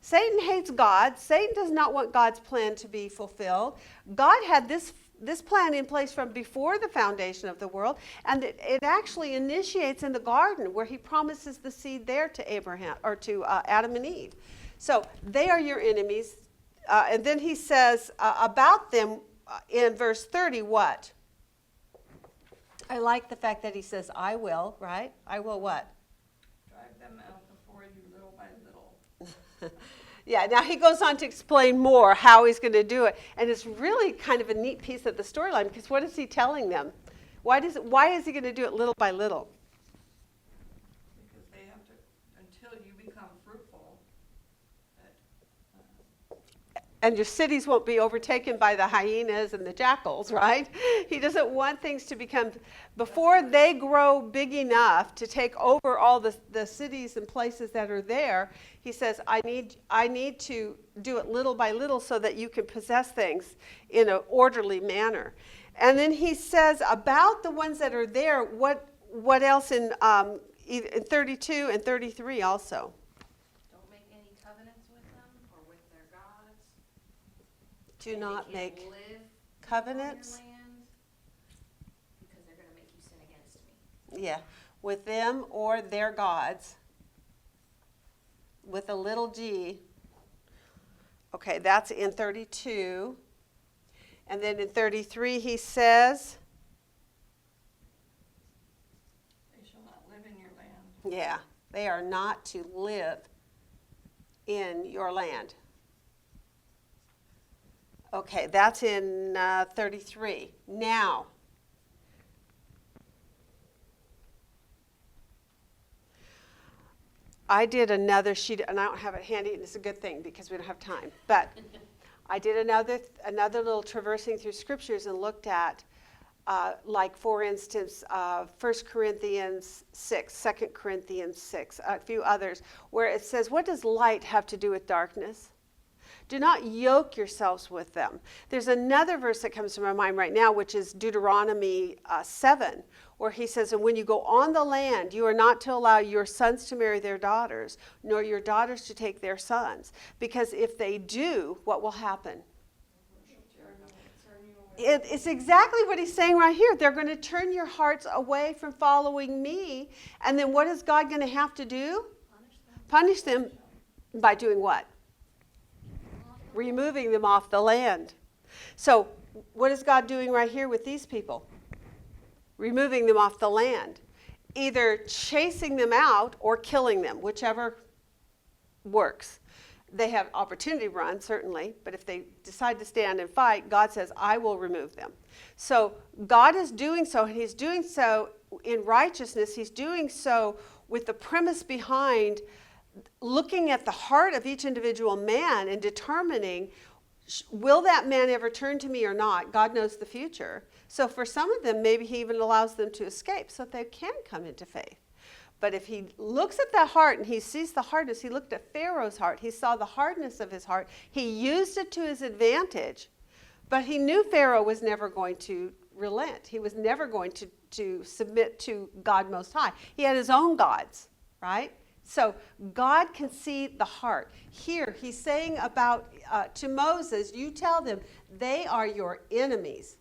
Satan hates God. Satan does not want God's plan to be fulfilled. God had this this plan in place from before the foundation of the world, and it actually initiates in the garden where he promises the seed there to Abraham or to Adam and Eve. So they are your enemies, and then he says about them in verse 30 what? I like the fact that he says, I will, right? I will what? Drive them out before you little by little. Yeah, now he goes on to explain more how he's going to do it. And it's really kind of a neat piece of the storyline, because what is he telling them? Why is he going to do it little by little? Because they have to, until you become fruitful, And your cities won't be overtaken by the hyenas and the jackals, right? He doesn't want things to become, before they grow big enough to take over all the cities and places that are there, he says, I need to do it little by little so that you can possess things in an orderly manner. And then he says about the ones that are there, what else in 32 and 33 also? Don't make any covenants with them or with their gods. Do And not they can't make live covenants. on your land because they're going to make you sin against me. Yeah, with them or their gods, with a little g. Okay, that's in 32. And then in 33 he says, they shall not live in your land. yeah, they are not to live in your land. Okay, that's in 33. Now, I did another sheet, and I don't have it handy, and it's a good thing because we don't have time. But I did another little traversing through scriptures and looked at, like for instance, 1 Corinthians 6, 2 Corinthians 6, a few others, where it says, what does light have to do with darkness? Do not yoke yourselves with them. There's another verse that comes to my mind right now, which is Deuteronomy 7, where he says, and when you go on the land, you are not to allow your sons to marry their daughters, nor your daughters to take their sons. Because if they do, what will happen? It's exactly what he's saying right here. They're going to turn your hearts away from following me. And then what is God going to have to do? Punish them by doing what? Removing them off the land. So what is God doing right here with these people? Removing them off the land. Either chasing them out or killing them, whichever works. They have opportunity to run, certainly, but if they decide to stand and fight, God says, I will remove them. So God is doing so, and he's doing so in righteousness. He's doing so with the premise behind looking at the heart of each individual man and determining, will that man ever turn to me or not? God knows the future. So for some of them, maybe he even allows them to escape so that they can come into faith. But if he looks at that heart and he sees the hardness, he looked at Pharaoh's heart, he saw the hardness of his heart, he used it to his advantage, but he knew Pharaoh was never going to relent. He was never going to submit to God Most High. He had his own gods, right? So God can see the heart. Here, he's saying about to Moses, you tell them, they are your enemies.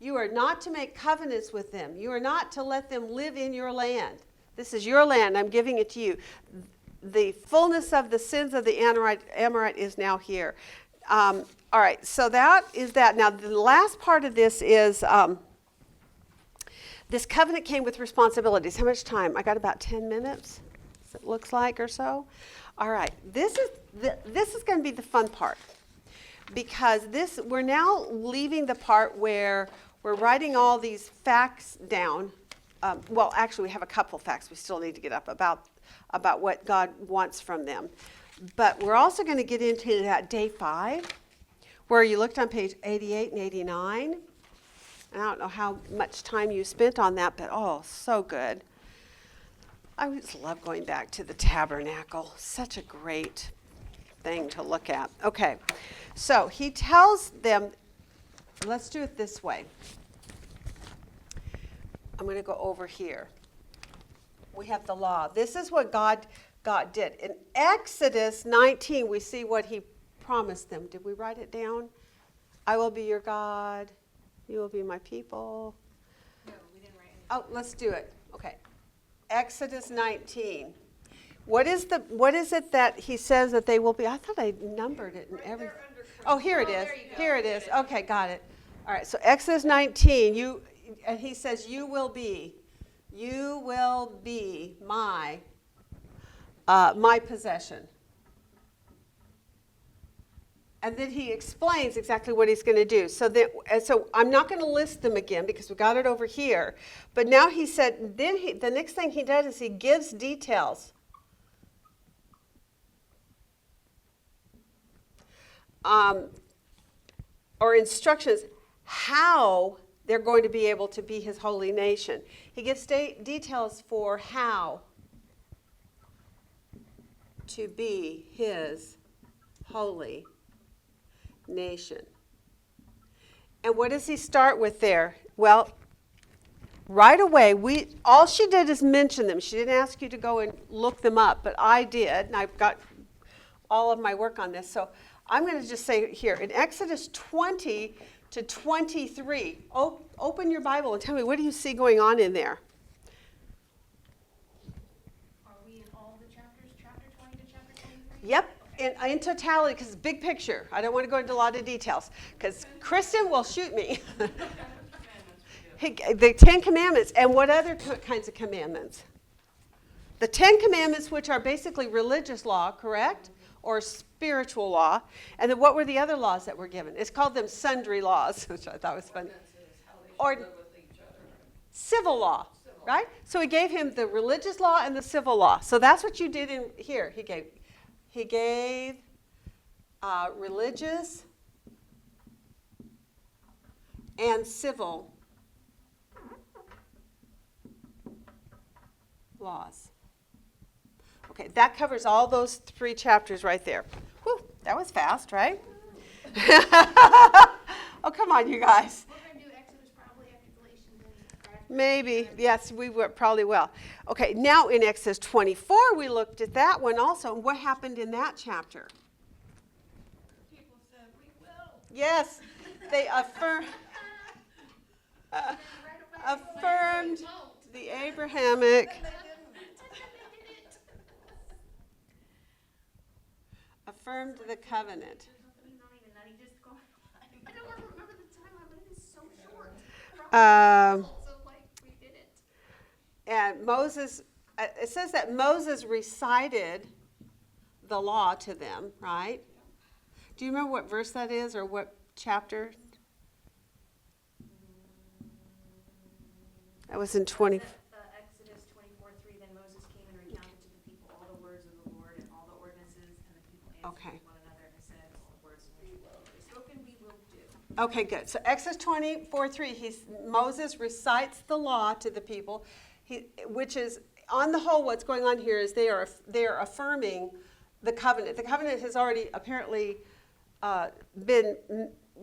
You are not to make covenants with them. You are not to let them live in your land. This is your land. I'm giving it to you. The fullness of the sins of the Amorite is now here. All right, so that is that. Now, the last part of this is this covenant came with responsibilities. How much time? I got about 10 minutes. It looks like or so. All right, this is going to be the fun part, because we're now leaving the part where we're writing all these facts down. Well, actually, we have a couple facts we still need to get up about what God wants from them. But we're also going to get into that day 5, where you looked on page 88 and 89. And I don't know how much time you spent on that, but oh, so good. I always love going back to the tabernacle. Such a great thing to look at. Okay, so he tells them, let's do it this way. I'm going to go over here. We have the law. This is what God did. In Exodus 19, we see what he promised them. Did we write it down? I will be your God. You will be my people. No, we didn't write anything. Oh, let's do it. Okay. Exodus 19. What is it that he says that they will be? I thought I numbered it in every. Oh, here it is. there you go. Here it is. Okay, got it. All right. So Exodus 19. And he says, "You will be my possession." And then he explains exactly what he's going to do. So I'm not going to list them again because we got it over here. But now he said, the next thing he does is he gives details. Or instructions how they're going to be able to be his holy nation. He gives details for how to be his holy nation. And what does he start with there? Well, right away, all she did is mention them. She didn't ask you to go and look them up, but I did, and I've got all of my work on this. So I'm going to just say here, in Exodus 20 to 23, open your Bible and tell me, what do you see going on in there? Are we in all the chapters, chapter 20 to chapter 23? Yep, in totality, because it's a big picture. I don't want to go into a lot of details, because Kristen will shoot me. The 10 Commandments, and what other kinds of commandments? The 10 Commandments, which are basically religious law, correct? Or spiritual law. And then what were the other laws that were given? It's called them sundry laws, which I thought was fun. Or civil law, right? So he gave him the religious law and the civil law. So that's what you did in here. He gave religious and civil laws. Okay, that covers all those 3 chapters right there. Whew, that was fast, right? Oh, come on, you guys. We're going to do Exodus probably after Galatians and Maybe, yes, we probably will. Okay, now in Exodus 24, we looked at that one also. And what happened in that chapter? People said, we will. Yes, they affirmed the Abrahamic. Affirmed the covenant. not even that. He just going. I don't remember the timeline, but it is so short. So like, we did it. And Moses, it says that Moses recited the law to them, right? Do you remember what verse that is or what chapter? That was in 20. Exodus 24:3. Then Moses came and recounted to the people all the words of the Lord and all the ordinances, and the people answered Okay. one another and said, all the words which you have spoken we will do. Okay, good. So Exodus 24:3, Moses recites the law to the people, which is, on the whole, what's going on here is they are affirming the covenant. The covenant has already apparently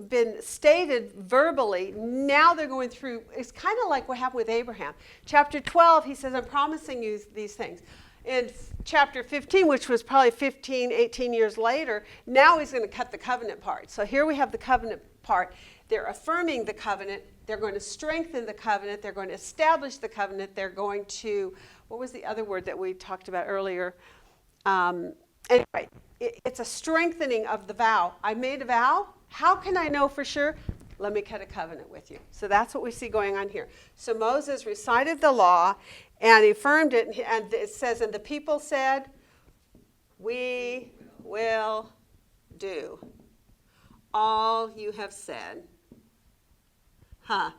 been stated verbally. Now they're going through, it's kind of like what happened with Abraham. Chapter 12, he says, I'm promising you these things. In chapter 15, which was probably 15, 18 years later, now he's going to cut the covenant part. So here we have the covenant part. They're affirming the covenant. They're going to strengthen the covenant. They're going to establish the covenant. They're going to, what was the other word that we talked about earlier? Anyway, it's a strengthening of the vow. I made a vow. How can I know for sure? Let me cut a covenant with you. So that's what we see going on here. So Moses recited the law and he affirmed it. And it says, and the people said, we will do all you have said. Huh.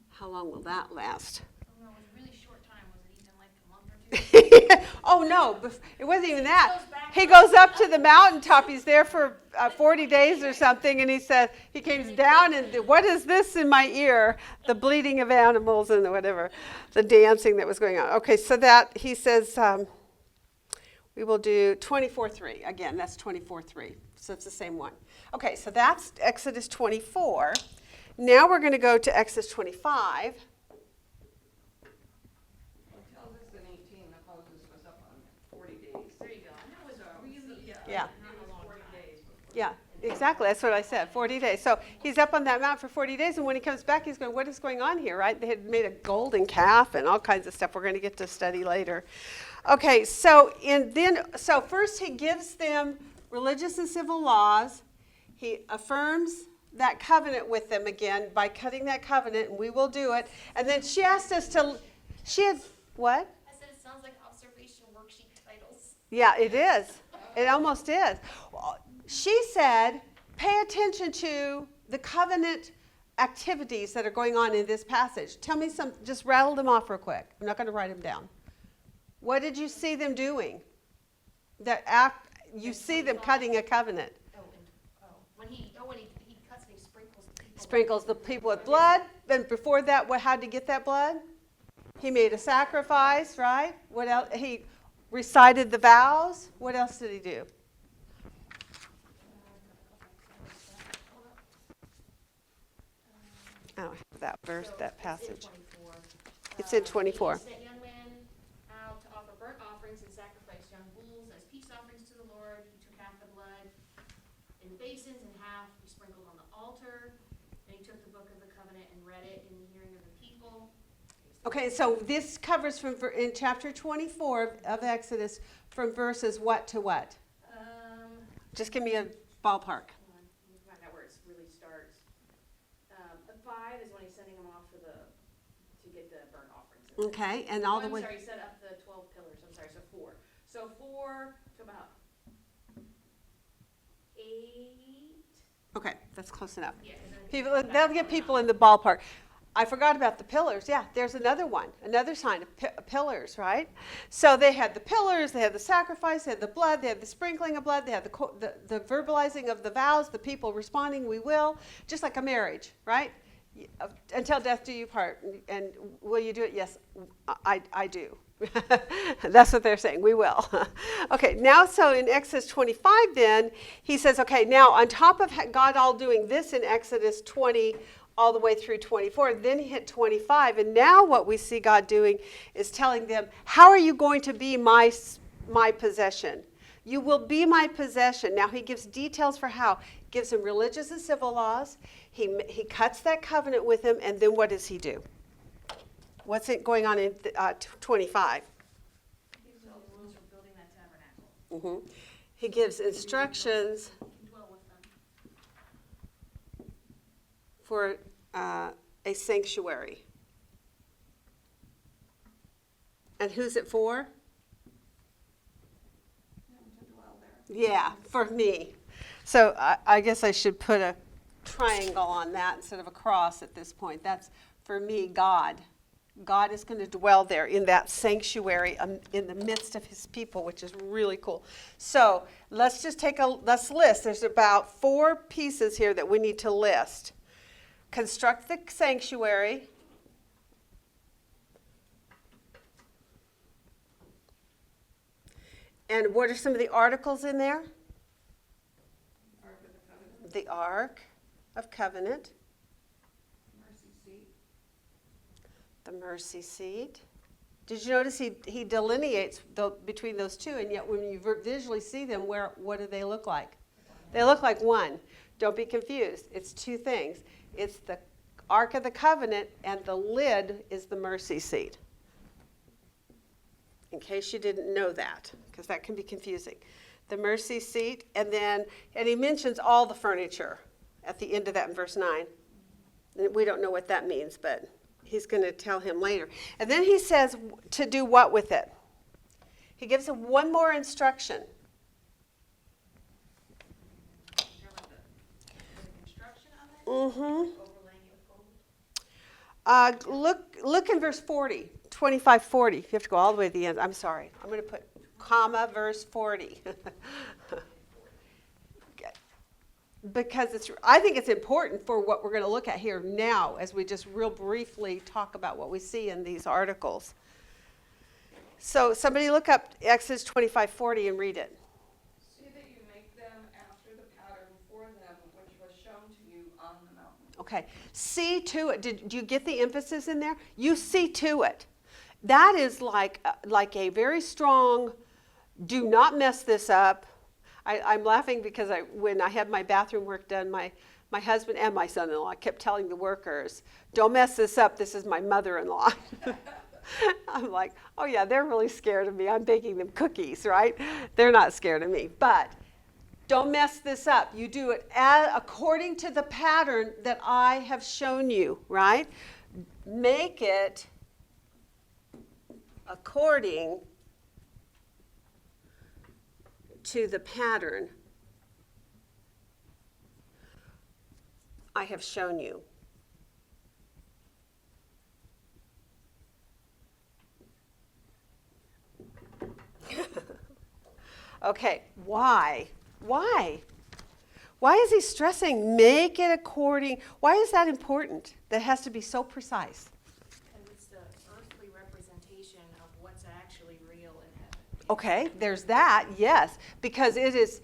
How long will that last? Oh, no, it was a really short time. Was it even like a month or two? Oh, no, it wasn't even that. He goes up to the mountaintop. He's there for 40 days or something, and he says, he comes down, and what is this in my ear? The bleating of animals and whatever, the dancing that was going on. Okay, so that, he says, we will do 24:3. Again, that's 24:3. So it's the same one. Okay, so that's Exodus 24. Now we're going to go to Exodus 25. Tells us in 18 that Moses was up on 40 days. There you go. And that was a really Yeah. not a long 40 time. days before. Yeah. And Exactly, that's what I said, 40 days. So he's up on that mountain for 40 days, and when he comes back, he's going, what is going on here, right? They had made a golden calf and all kinds of stuff we're going to get to study later. Okay, so first he gives them religious and civil laws. He affirms that covenant with them again by cutting that covenant, and we will do it. And then she asked us to, what? I said it sounds like observation worksheet titles. Yeah, it is. It almost is. She said, pay attention to the covenant activities that are going on in this passage. Tell me some, just rattle them off real quick. I'm not going to write them down. What did you see them doing? You see them cutting a covenant. When he cuts and he sprinkles the people. Sprinkles the people with blood. Then before that, how'd he get that blood? He made a sacrifice, right? What else? He recited the vows. What else did he do? I don't have that verse, that passage. It's in 24. He sent young men out to offer burnt offerings and sacrifice young bulls as peace offerings to the Lord. He took half the blood in the basins and half he sprinkled on the altar. Then he took the book of the covenant and read it in the hearing of the people. Okay, so this covers in chapter 24 of Exodus from verses what to what? Just give me a ballpark. Hold on, let me find out where it really starts. 5 is when he's sending them off to get the burnt offerings. Okay, and all the way. Sorry, he set up the 12 pillars. I'm sorry, so 4. So 4 to about 8. Okay, that's close enough. Yeah, They'll get people in the ballpark. I forgot about the pillars. Yeah, there's another one, another sign of pillars, right? So they had the pillars, they had the sacrifice, they had the blood, they had the sprinkling of blood, they had the verbalizing of the vows, the people responding, we will, just like a marriage, right? Until death do you part. And will you do it? Yes, I do. That's what they're saying. We will. Okay, now so in Exodus 25 then, he says, okay, now on top of God all doing this in Exodus 20 all the way through 24, then he hit 25, and now what we see God doing is telling them, how are you going to be my possession? You will be my possession. Now he gives details for how. Gives them religious and civil laws. He cuts that covenant with them, and then what does he do? What's it going on in 25? He gives all the rules for building that tabernacle. Mm-hmm. He gives instructions He can dwell with them. for a sanctuary. And who's it for? To dwell there. Yeah, for me. So I guess I should put a triangle on that instead of a cross at this point. That's for me, God. God is going to dwell there in that sanctuary in the midst of his people, which is really cool. So let's list. There's about 4 pieces here that we need to list. Construct the sanctuary. And what are some of the articles in there? Ark of the Covenant, The Ark of Covenant, mercy seat. the mercy seat. Did you notice he delineates between those two, and yet when you visually see them, what do they look like? They look like one. Don't be confused. It's 2 things. It's the Ark of the Covenant, and the lid is the mercy seat. In case you didn't know that, because that can be confusing. The mercy seat, and he mentions all the furniture at the end of that in verse 9. We don't know what that means, but he's going to tell him later. And then he says to do what with it? He gives him one more instruction. Care about the construction of it? Mm-hmm. Overlaying it with gold? Look in verse 40, 25, 40. You have to go all the way to the end. I'm sorry. I'm going to put comma verse 40. Because I think it's important for what we're going to look at here now as we just real briefly talk about what we see in these articles. So somebody look up Exodus 25:40 and read it. See that you make them after the pattern for them which was shown to you on the mountain. Okay. See to it. Did you get the emphasis in there? You see to it. That is like a very strong, do not mess this up. I'm laughing because when I had my bathroom work done, my husband and my son-in-law kept telling the workers, don't mess this up, this is my mother-in-law. I'm like, oh yeah, they're really scared of me. I'm baking them cookies, right? They're not scared of me. But don't mess this up. You do it according to the pattern that I have shown you, right? Make it according to the pattern I have shown you. Okay, why? Why? Why is he stressing make it according? Why is that important? That has to be so precise. And it's the earthly representation of what's actually real in heaven. Okay, there's that, yes, because it is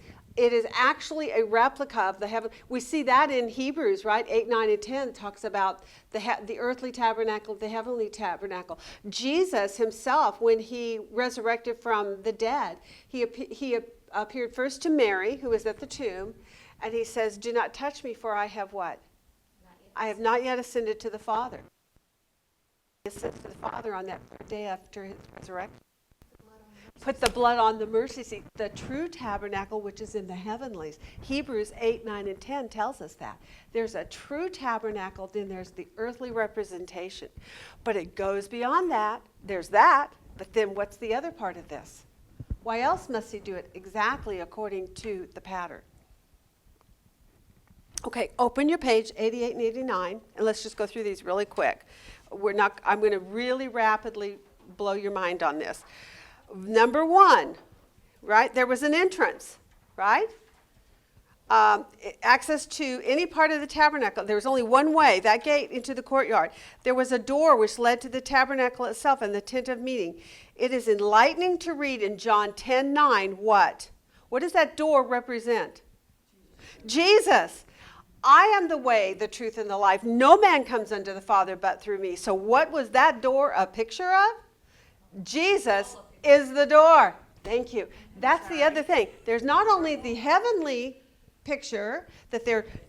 actually a replica of the heaven. We see that in Hebrews, right? 8, 9, and 10 talks about the earthly tabernacle, the heavenly tabernacle. Jesus himself, when he resurrected from the dead, he appeared first to Mary, who was at the tomb, and he says, do not touch me, for I have what? I have not yet ascended to the Father. He ascended to the Father on that third day after his resurrection. Put the blood on the mercy seat, the true tabernacle, which is in the heavenlies. Hebrews 8, 9, and 10 tells us that. There's a true tabernacle, then there's the earthly representation. But it goes beyond that. There's that, but then what's the other part of this? Why else must he do it exactly according to the pattern? Okay, open your page 88 and 89, and let's just go through these really quick. I'm going to really rapidly blow your mind on this. Number 1, right? There was an entrance, right? Access to any part of the tabernacle. There was only one way, that gate into the courtyard. There was a door which led to the tabernacle itself and the tent of meeting. It is enlightening to read in John 10:9 what? What does that door represent? Jesus. I am the way, the truth, and the life. No man comes unto the Father but through me. So what was that door a picture of? Jesus is the door. Thank you. That's the other thing. There's not only the heavenly picture that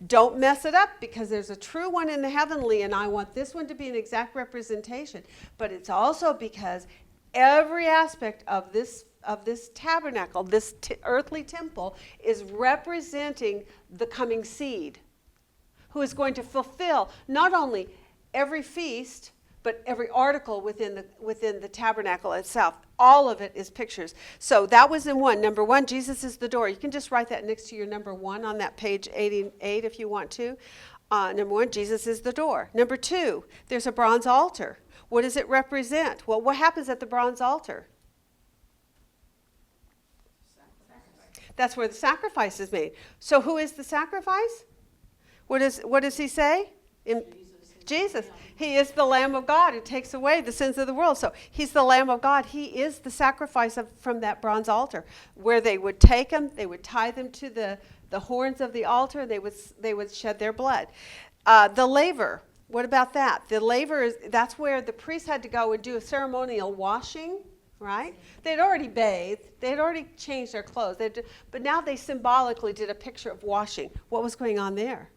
don't mess it up, because there's a true one in the heavenly, and I want this one to be an exact representation. But it's also because every aspect of this tabernacle, this earthly temple, is representing the coming seed, who is going to fulfill not only every feast, but every article within the tabernacle itself. All of it is pictures. So that was in 1. Number 1, Jesus is the door. You can just write that next to your number 1 on that page 88 if you want to. Number 1, Jesus is the door. Number 2, there's a bronze altar. What does it represent? Well, what happens at the bronze altar? That's where the sacrifice is made. So who is the sacrifice? What does he say? Jesus. He is the Lamb of God who takes away the sins of the world. So he's the Lamb of God. He is the sacrifice from that bronze altar, where they would take them, they would tie them to the horns of the altar, and they would shed their blood. The laver. What about that? The laver that's where the priest had to go and do a ceremonial washing, right? They'd already bathed. They'd already changed their clothes. But now they symbolically did a picture of washing. What was going on there?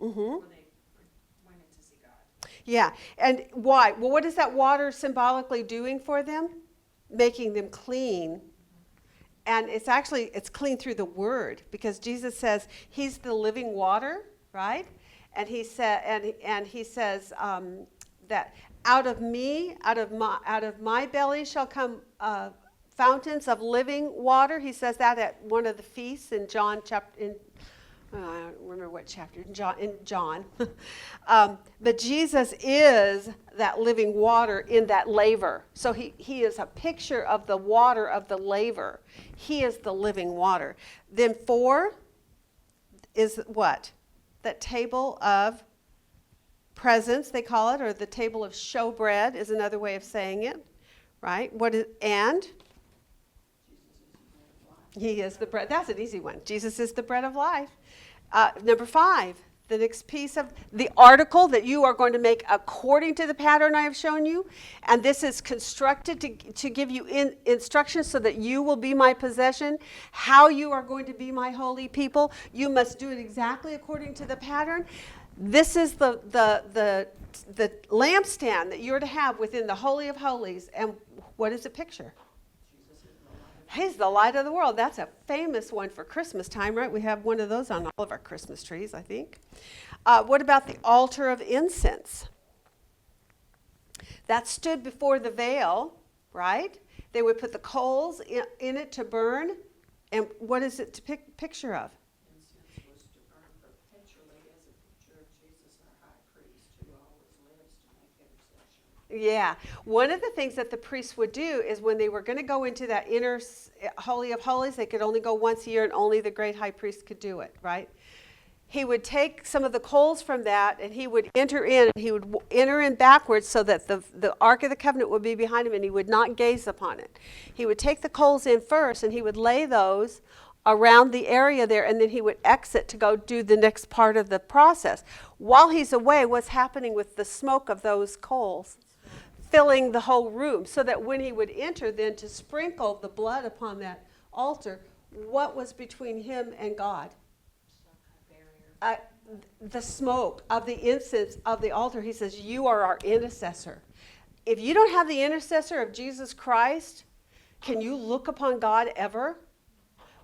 Mm-hmm. When they went in to see God. Yeah, and why? Well, what is that water symbolically doing for them? Making them clean. And it's clean through the word, because Jesus says he's the living water, right? And he says that out of my belly shall come fountains of living water. He says that at one of the feasts in John chapter. I don't remember what chapter, in John. But Jesus is that living water in that laver. So he is a picture of the water of the laver. He is the living water. Then 4 is what? That table of presence, they call it, or the table of showbread is another way of saying it, right? And? He is the bread. That's an easy one. Jesus is the bread of life. Number 5, The next piece of the article that you are going to make according to the pattern I have shown you. And this is constructed to give you instructions so that you will be my possession. How you are going to be my holy people. You must do it exactly according to the pattern. This is the lampstand that you're to have within the Holy of Holies. And what is a picture? He's the light of the world. That's a famous one for Christmas time, right? We have one of those on all of our Christmas trees, I think. What about the altar of incense? That stood before the veil, right? They would put the coals in it to burn. And what is it to picture of? Incense was to burn perpetually as a picture of Jesus, our high priest, who always lives to make intercession. Yeah. One of the things that the priests would do is when they were going to go into that inner Holy of Holies, they could only go once a year and only the great high priest could do it, right? He would take some of the coals from that and he would enter in. He would enter in backwards so that the Ark of the Covenant would be behind him and he would not gaze upon it. He would take the coals in first and he would lay those around the area there, and then he would exit to go do the next part of the process. While he's away, what's happening with the smoke of those coals? Filling the whole room, so that when he would enter then to sprinkle the blood upon that altar, what was between him and God? The smoke of the incense of the altar. He says, you are our intercessor. If you don't have the intercessor of Jesus Christ, can you look upon God ever?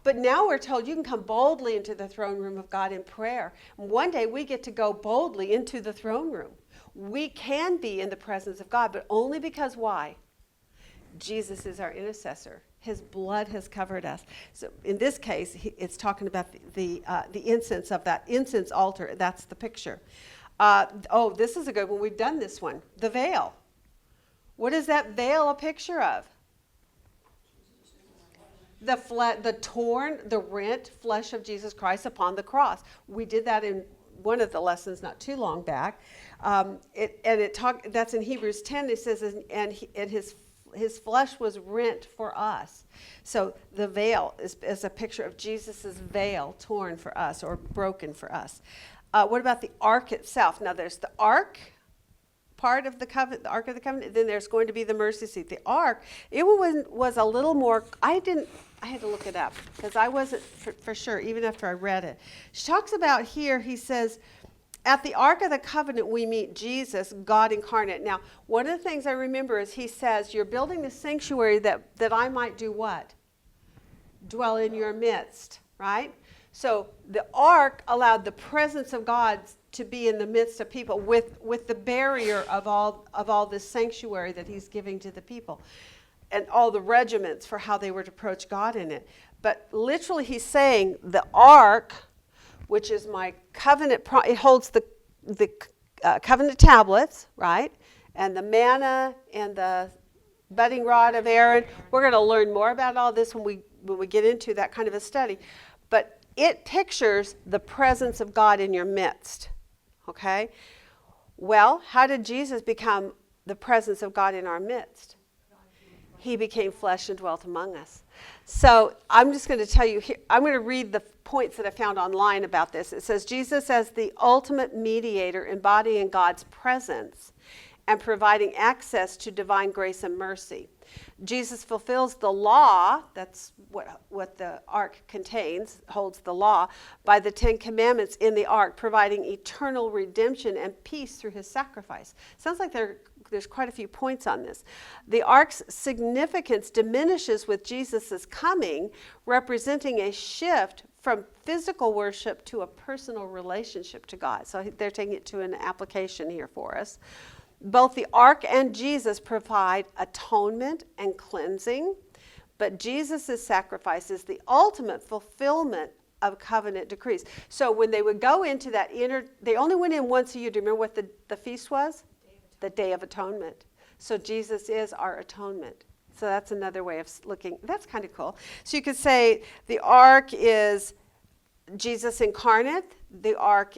But now we're told you can come boldly into the throne room of God in prayer. One day we get to go boldly into the throne room. We can be in the presence of God, but only because why? Jesus is our intercessor. His blood has covered us. So in this case, it's talking about the incense of that incense altar. That's the picture. This is a good one. We've done this one. The veil. What is that veil a picture of? The rent flesh of Jesus Christ upon the cross. We did that in one of the lessons not too long back. That's in Hebrews 10. It says, and his flesh was rent for us. So the veil is a picture of Jesus' veil torn for us or broken for us. What about the ark itself? Now there's the ark part of the covenant, the Ark of the Covenant. Then there's going to be the mercy seat. The ark, it was a little more, I had to look it up because I wasn't for sure, even after I read it. She talks about here, he says, at the Ark of the Covenant, we meet Jesus, God incarnate. Now, one of the things I remember is he says, you're building the sanctuary that I might do what? Dwell in your midst, right? So the ark allowed the presence of God to be in the midst of people with the barrier of all this sanctuary that he's giving to the people and all the regiments for how they were to approach God in it. But literally he's saying the ark, which is my covenant, it holds the covenant tablets, right? And the manna and the budding rod of Aaron. We're going to learn more about all this when we get into that kind of a study. But it pictures the presence of God in your midst. Okay? Well, how did Jesus become the presence of God in our midst? He became flesh and dwelt among us. So I'm just going to tell you here, I'm going to read the points that I found online about this. It says, Jesus as the ultimate mediator embodying God's presence and providing access to divine grace and mercy. Jesus fulfills the law, that's what the ark contains, holds the law, by the 10 Commandments in the ark, providing eternal redemption and peace through his sacrifice. Sounds like there's quite a few points on this. The ark's significance diminishes with Jesus' coming, representing a shift from physical worship to a personal relationship to God. So they're taking it to an application here for us. Both the ark and Jesus provide atonement and cleansing, but Jesus' sacrifice is the ultimate fulfillment of covenant decrees. So when they would go into that they only went in once a year. Do you remember what the feast was? The Day of Atonement. So Jesus is our atonement. So that's another way of looking. That's kind of cool. So you could say the ark is Jesus incarnate, the ark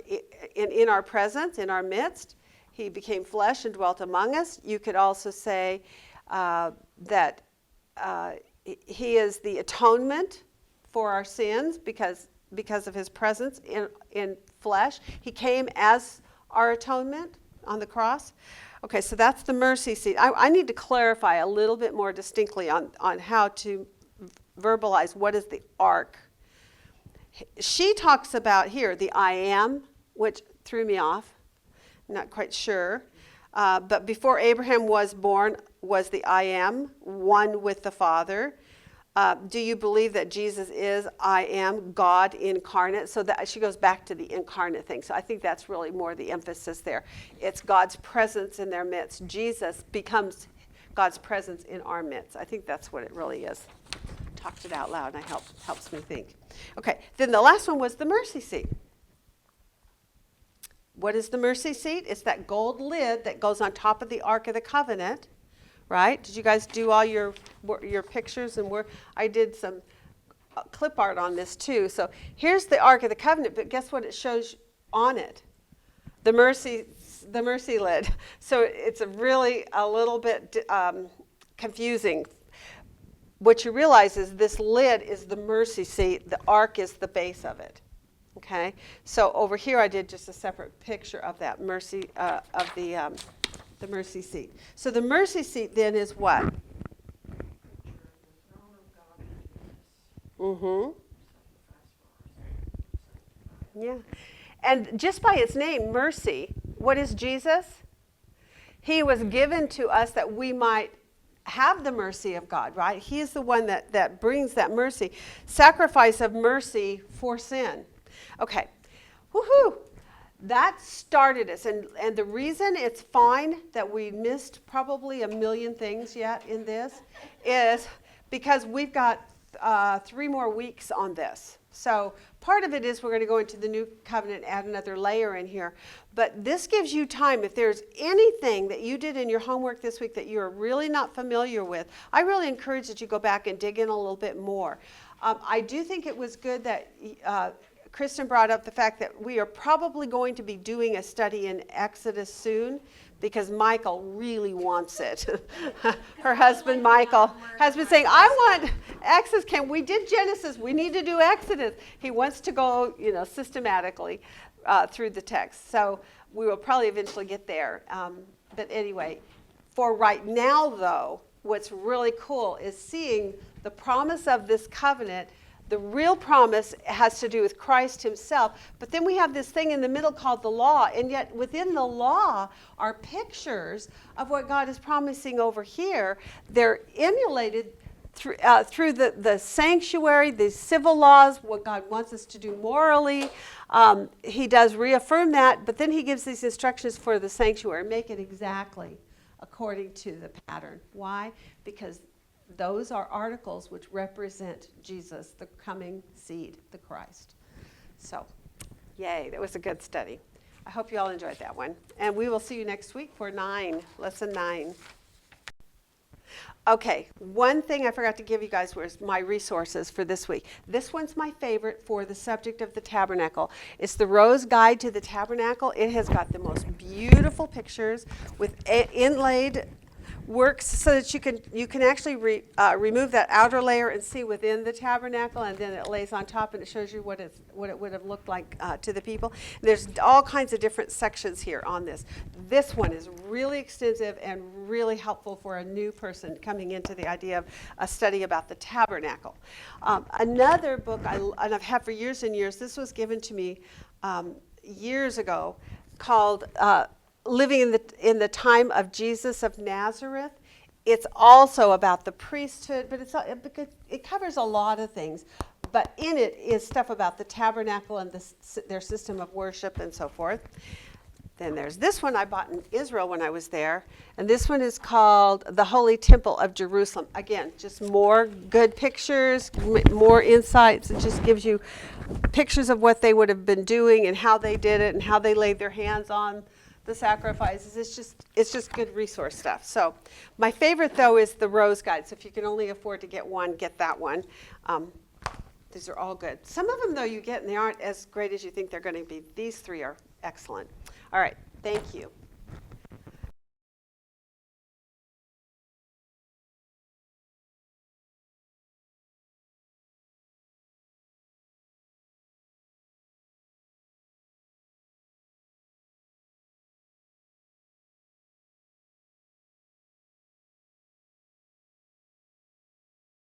in our presence, in our midst. He became flesh and dwelt among us. You could also say that he is the atonement for our sins because because of his presence in flesh. He came as our atonement on the cross. Okay, so that's the mercy seat. I need to clarify a little bit more distinctly on how to verbalize what is the ark. She talks about here the I am, which threw me off. I'm not quite sure. But before Abraham was born was the I am, one with the Father. Do you believe that Jesus is I am, God incarnate? So that she goes back to the incarnate thing. So I think that's really more the emphasis there. It's God's presence in their midst. Jesus becomes God's presence in our midst. I think that's what it really is. Talked it out loud and it helps me think. Okay, then the last one was the mercy seat. What is the mercy seat? It's that gold lid that goes on top of the Ark of the Covenant. Right? Did you guys do all your pictures and I did some clip art on this too. So here's the Ark of the Covenant, but guess what it shows on it? The mercy lid. So it's a little bit confusing. What you realize is this lid is the mercy seat. The Ark is the base of it. Okay. So over here I did just a separate picture of that mercy of the mercy seat. So the mercy seat then is what? Mm-hmm. Yeah. And just by its name, mercy, what is Jesus? He was given to us that we might have the mercy of God, right? He is the one that brings that mercy. Sacrifice of mercy for sin. Okay. Woohoo! That started us, and the reason it's fine that we missed probably a million things yet in this is because we've got 3 more weeks on this. So part of it is we're going to go into the new covenant, add another layer in here. But this gives you time. If there's anything that you did in your homework this week that you're really not familiar with, I really encourage that you go back and dig in a little bit more. I do think it was good that Kristen brought up the fact that we are probably going to be doing a study in Exodus soon because Michael really wants it. Her husband, Michael, has been saying, I want Exodus. We did Genesis. We need to do Exodus. He wants to go, systematically through the text. So we will probably eventually get there. But anyway, for right now, though, what's really cool is seeing the promise of this covenant. The real promise has to do with Christ himself, but then we have this thing in the middle called the law, and yet within the law are pictures of what God is promising over here. They're emulated through the sanctuary, the civil laws, what God wants us to do morally. He does reaffirm that, but then he gives these instructions for the sanctuary. Make it exactly according to the pattern. Why? Because those are articles which represent Jesus, the coming seed, the Christ. So, yay, that was a good study. I hope you all enjoyed that one. And we will see you next week for lesson 9. Okay, one thing I forgot to give you guys was my resources for this week. This one's my favorite for the subject of the tabernacle. It's the Rose Guide to the Tabernacle. It has got the most beautiful pictures with inlaid works so that you can actually remove that outer layer and see within the tabernacle, and then it lays on top and it shows you what it would have looked like to the people. There's all kinds of different sections here on this. This one is really extensive and really helpful for a new person coming into the idea of a study about the tabernacle. Another book and I've had for years and years, this was given to me years ago, called Living in the Time of Jesus of Nazareth. It's also about the priesthood, but it covers a lot of things. But in it is stuff about the tabernacle and their system of worship and so forth. Then there's this one I bought in Israel when I was there, and this one is called The Holy Temple of Jerusalem. Again, just more good pictures, more insights. It just gives you pictures of what they would have been doing and how they did it and how they laid their hands on the sacrifices. It's just good resource stuff. So my favorite though is the Rose Guide. So if you can only afford to get one, get that one. These are all good. Some of them though you get and they aren't as great as you think they're going to be. These 3 are excellent. All right, thank you.